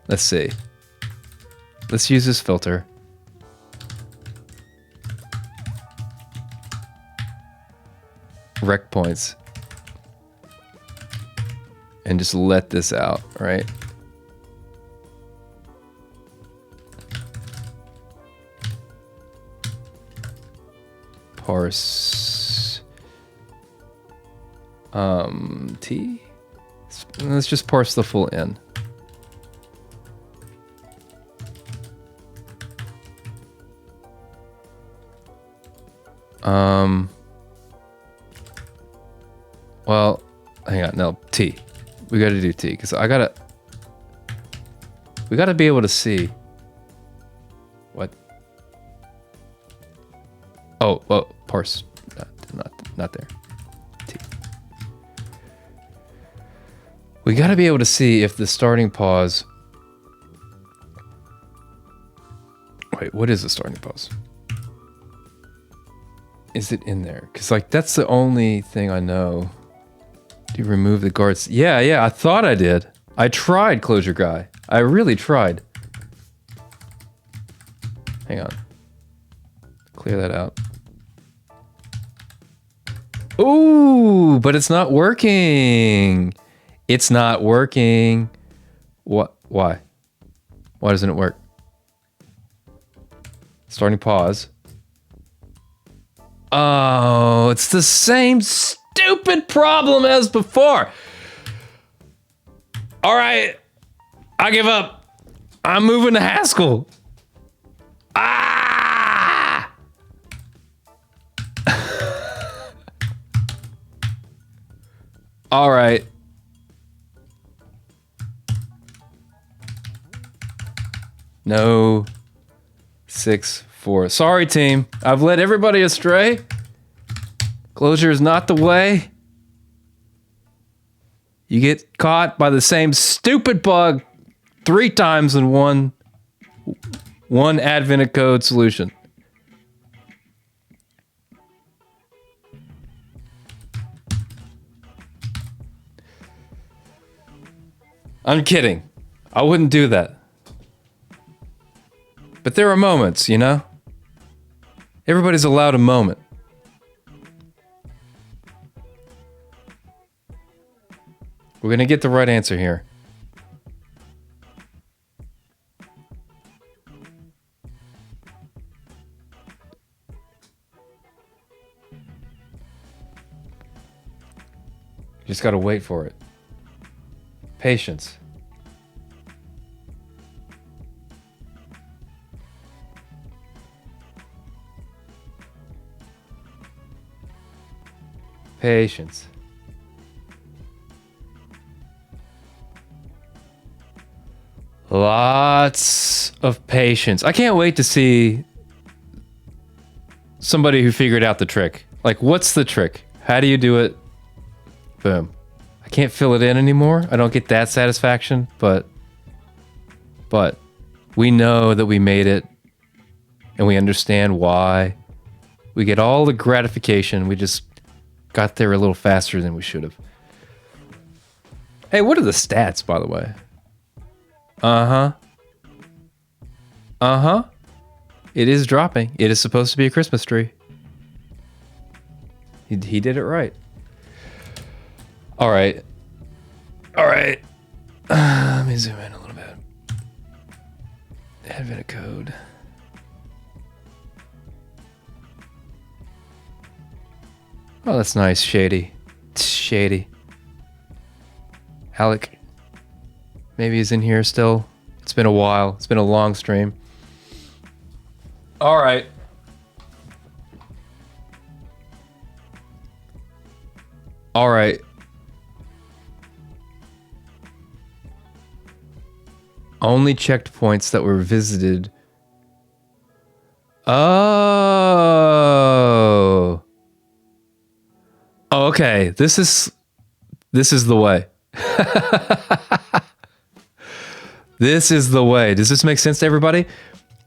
Let's see. Let's use this filter. Rec points. And just let this out, right? Parse T. Let's just parse the full N. Well, hang on, no, T. We gotta do T, because we gotta be able to see. What? Oh, parse. Not there. T. We gotta be able to see if the starting pause. Wait, what is the starting pause? Is it in there? Because, like, that's the only thing I know. Do you remove the guards? Yeah, I thought I did. I tried, Clojure guy. I really tried. Hang on. Clear that out. Ooh, but it's not working. It's not working. What? Why? Why doesn't it work? Starting pause. Oh, it's the same stupid problem as before. All right, I give up. I'm moving to Haskell. Ah! All right. No. 6-4. Sorry, team. I've led everybody astray. Clojure is not the way. You get caught by the same stupid bug 3 times in one advent code solution. I'm kidding. I wouldn't do that. But there are moments, you know? Everybody's allowed a moment. We're gonna get the right answer here. You just gotta wait for it. Patience. Patience. Lots of patience. I can't wait to see somebody who figured out the trick. Like, what's the trick? How do you do it? Boom. I can't fill it in anymore. I don't get that satisfaction, but we know that we made it and we understand why. We get all the gratification. We just got there a little faster than we should have. Hey, what are the stats, by the way? It is dropping. It is supposed to be a Christmas tree. He did it right. All right. Let me zoom in a little bit. Advent of code. Oh, that's nice. Shady. Shady. Alec. Maybe he's in here still. It's been a while. It's been a long stream. All right. Only checked points that were visited. Oh. Okay. This is the way. This is the way. Does this make sense to everybody?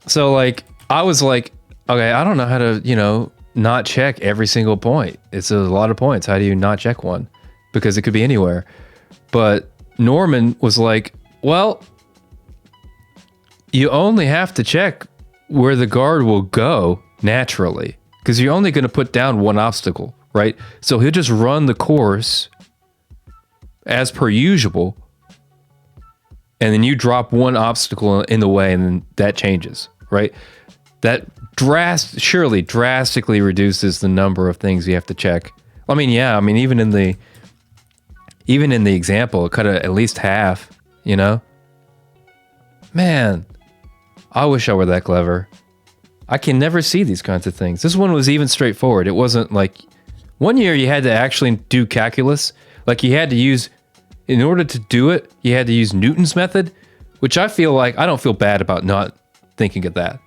So, like, I was like, okay, I don't know how to, not check every single point. It's a lot of points. How do you not check one? Because it could be anywhere. But Norman was like, well, you only have to check where the guard will go naturally. Because you're only going to put down one obstacle, right? So he'll just run the course as per usual. And then you drop one obstacle in the way and then that changes, right? That surely drastically reduces the number of things you have to check. I mean, yeah, even in the example, it cut at least half, Man, I wish I were that clever. I can never see these kinds of things. This one was even straightforward. It wasn't like one year you had to actually do calculus. Like you had to use, in order to do it, you had to use Newton's method, which I feel like I don't feel bad about not thinking of that,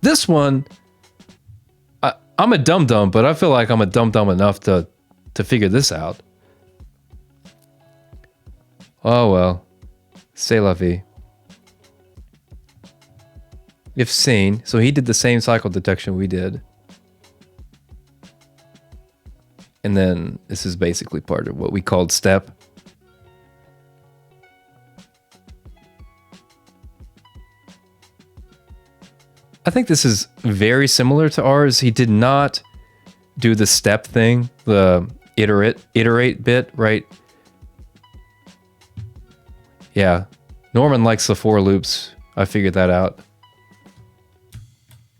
This one, I'm a dum-dum, but I feel like I'm a dum-dum enough to figure this out. Oh well. C'est la vie. If seen, so he did the same cycle detection we did. And then this is basically part of what we called step. I think this is very similar to ours. He did not do the step thing, the iterate bit, right? Yeah. Norman likes the for loops. I figured that out.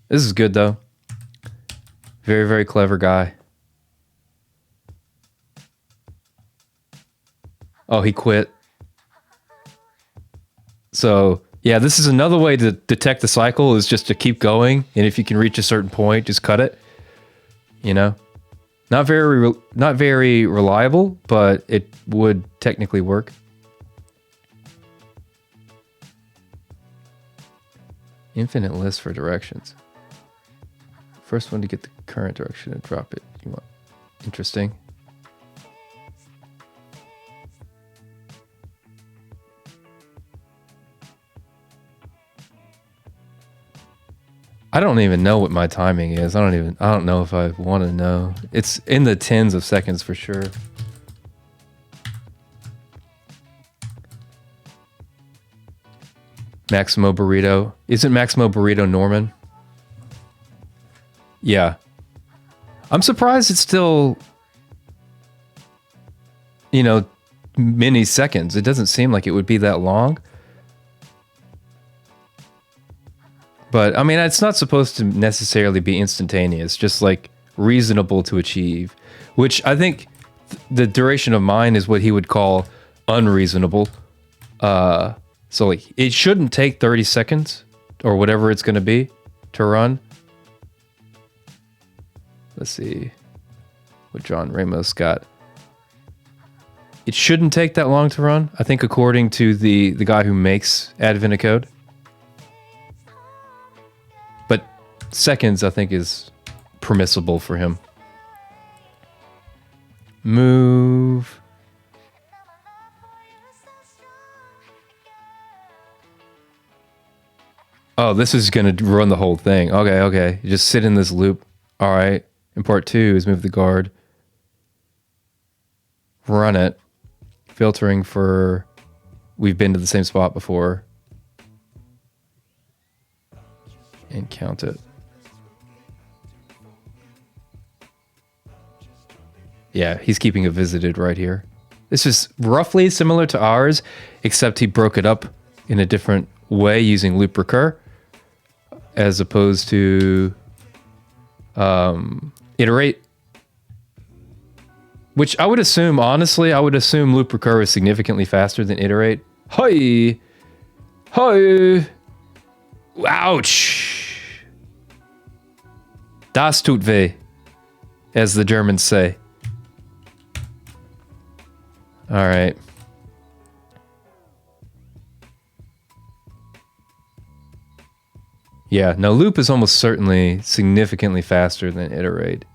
This is good though. Very, very clever guy. Oh, he quit. So, yeah, this is another way to detect the cycle is just to keep going. And if you can reach a certain point, just cut it. Not very reliable, but it would technically work. Infinite list for directions. First one to get the current direction and drop it. You want interesting. I don't even know what my timing is. I don't know if I want to know. It's in the tens of seconds for sure. Maximo Burrito. Isn't Maximo Burrito Norman? Yeah. I'm surprised it's still, you know, many seconds. It doesn't seem like it would be that long. But, I mean, it's not supposed to necessarily be instantaneous, just like reasonable to achieve, which I think the duration of mine is what he would call unreasonable. So like it shouldn't take 30 seconds or whatever it's going to be to run. Let's see what John Ramos got. It shouldn't take that long to run, I think, according to the guy who makes Advent of Code. But seconds, I think, is permissible for him. Move. Oh, this is going to run the whole thing. Okay. You just sit in this loop. All right. And part 2 is move the guard. Run it. Filtering for we've been to the same spot before. And count it. Yeah, he's keeping it visited right here. This is roughly similar to ours, except he broke it up in a different way using loop recur, as opposed to iterate. Which I would assume, honestly, loop recur is significantly faster than iterate. Hi! Hi! Ouch! Das tut weh, as the Germans say. All right. Yeah, no, loop is almost certainly significantly faster than iterate.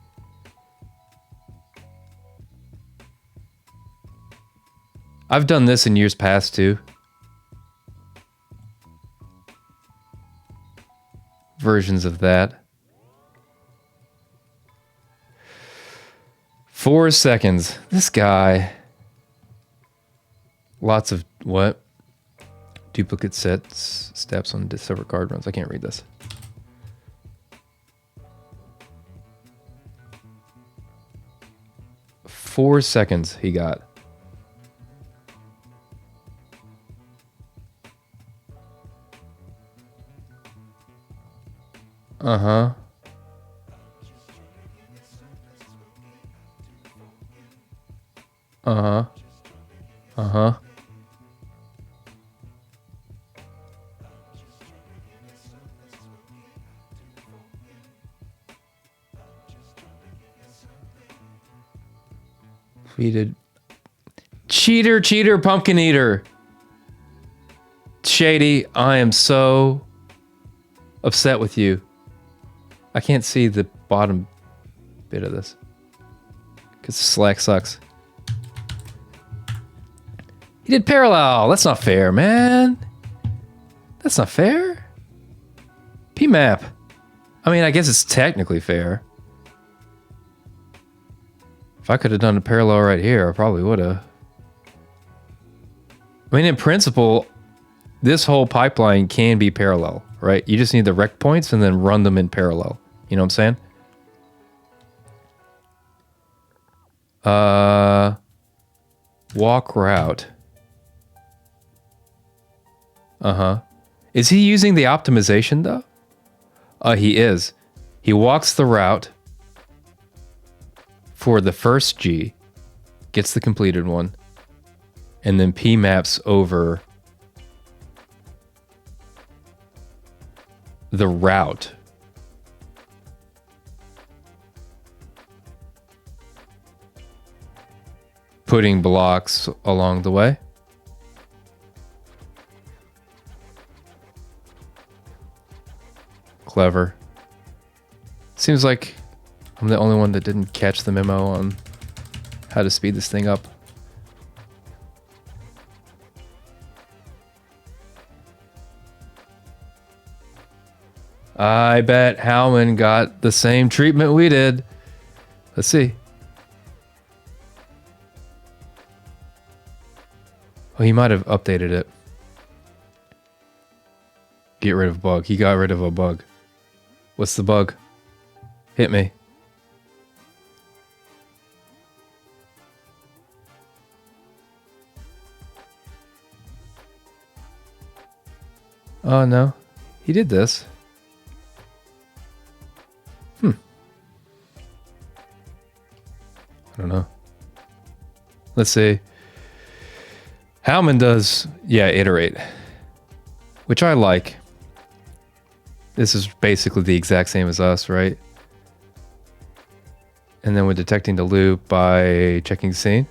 I've done this in years past too. Versions of that. 4 seconds. This guy. Lots of what? Duplicate sets, steps on separate card runs. I can't read this. Four seconds he got. Uh-huh. Uh-huh. Uh-huh. Tweeted. Cheater, pumpkin eater. Shady, I am so upset with you. I can't see the bottom bit of this because Slack sucks. He did parallel. That's not fair, man. That's not fair. PMAP. I mean, I guess it's technically fair. If I could have done a parallel right here, I probably would have. I mean, in principle, this whole pipeline can be parallel, right? You just need the rect points and then run them in parallel. You know what I'm saying? Walk route. Uh-huh. Is he using the optimization, though? He is. He walks the route for the first G, gets the completed one, and then P maps over the route. Putting blocks along the way. Clever. Seems like I'm the only one that didn't catch the memo on how to speed this thing up. I bet Howman got the same treatment we did. Let's see. Oh, he might have updated it. Get rid of a bug. He got rid of a bug. What's the bug? Hit me. Oh no. He did this. I don't know. Let's see. Howman does, yeah, iterate. Which I like. This is basically the exact same as us, right? And then we're detecting the loop by checking the scene.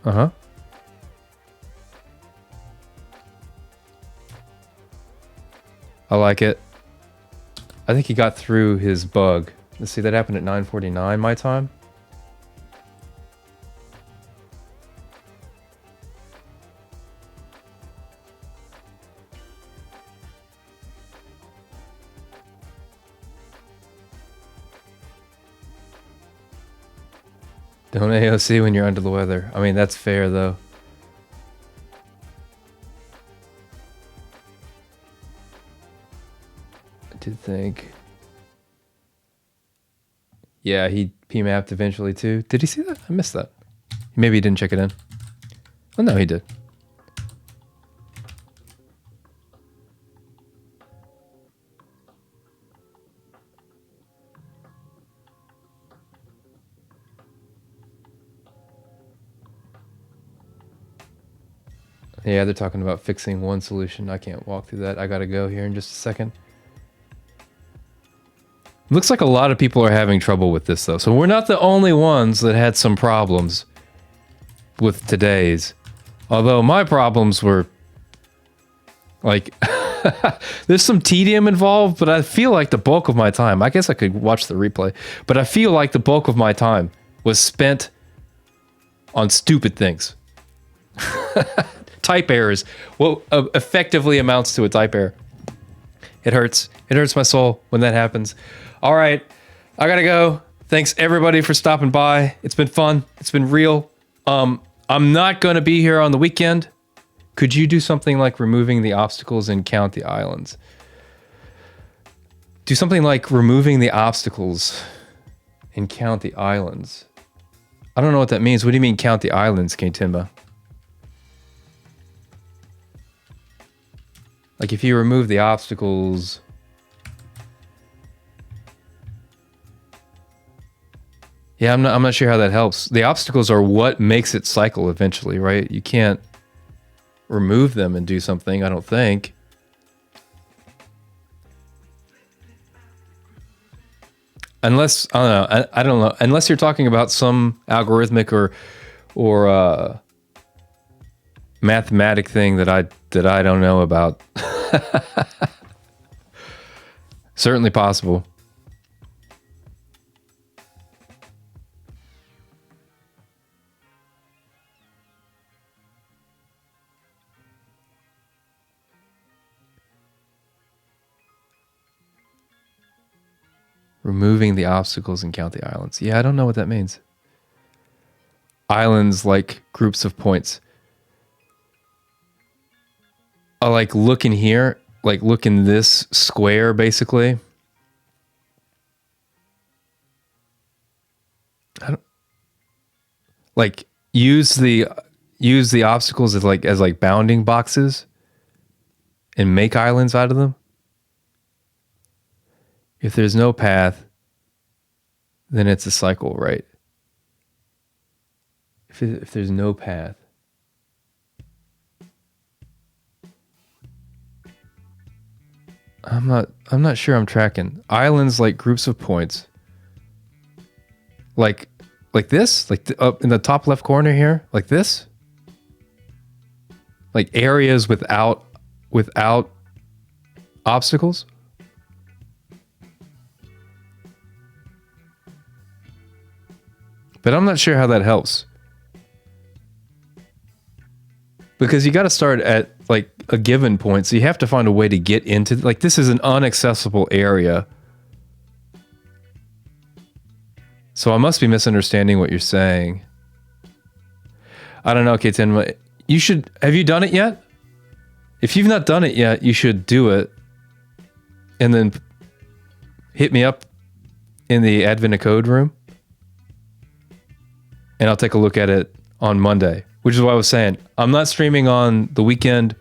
Uh-huh. I like it. I think he got through his bug. Let's see, that happened at 9:49 my time. Don't AOC when you're under the weather. I mean, that's fair, though. I did think... Yeah, he PMAP'd eventually, too. Did he see that? I missed that. Maybe he didn't check it in. Oh, no, he did. Yeah, they're talking about fixing one solution. I can't walk through that. I gotta go here in just a second. Looks like a lot of people are having trouble with this, though. So we're not the only ones that had some problems with today's. Although my problems were... like... there's some tedium involved, but I feel like the bulk of my time... I guess I could watch the replay. But I feel like the bulk of my time was spent on stupid things. Type errors. What effectively amounts to a type error. It hurts. It hurts my soul when that happens. All right. I gotta go. Thanks everybody for stopping by. It's been fun. It's been real. I'm not gonna be here on the weekend. Could you do something like removing the obstacles and count the islands? Do something like removing the obstacles and count the islands. I don't know what that means. What do you mean count the islands, K-Timba? Like if you remove the obstacles... Yeah, I'm not sure how that helps. The obstacles are what makes it cycle eventually, right? You can't remove them and do something, I don't think. Unless, I don't know. Unless you're talking about some algorithmic or mathematic thing that I don't know about. Certainly possible. Removing the obstacles and count the islands. Yeah, I don't know what that means. Islands like groups of points. Like look in here, like look in this square basically. I don't like use the obstacles as like bounding boxes and make islands out of them. If there's no path, then it's a cycle, right? If there's no path. I'm not sure I'm tracking. Islands like groups of points. Like this? Like up in the top left corner here? Like this? Like areas without obstacles? But I'm not sure how that helps. Because you got to start at like a given point. So you have to find a way to get into, like this is an inaccessible area. So I must be misunderstanding what you're saying. I don't know, K10. Have you done it yet? If you've not done it yet, you should do it. and then hit me up in the Advent of Code room, and I'll take a look at it on Monday, which is what I was saying. I'm not streaming on the weekend.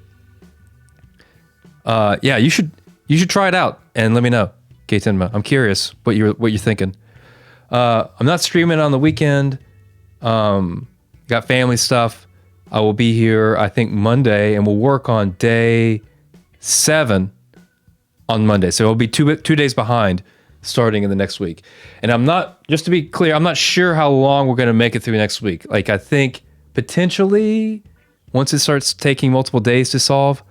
Yeah, you should try it out and let me know, K10ma. I'm curious what you're thinking. I'm not streaming on the weekend. Got family stuff. I will be here, I think, Monday, and we'll work on day 7 on Monday. So it'll be two days behind starting in the next week. And I'm not, just to be clear, I'm not sure how long we're going to make it through next week. Like, I think potentially once it starts taking multiple days to solve,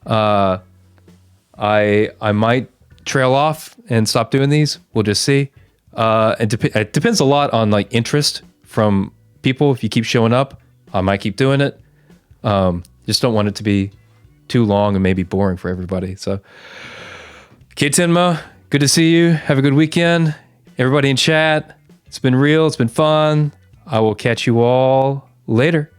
I might trail off and stop doing these. We'll just see. It depends a lot on like interest from people. If you keep showing up, I might keep doing it. Just don't want it to be too long and maybe boring for everybody. So, K10ma, good to see you. Have a good weekend. Everybody in chat, it's been real. It's been fun. I will catch you all later.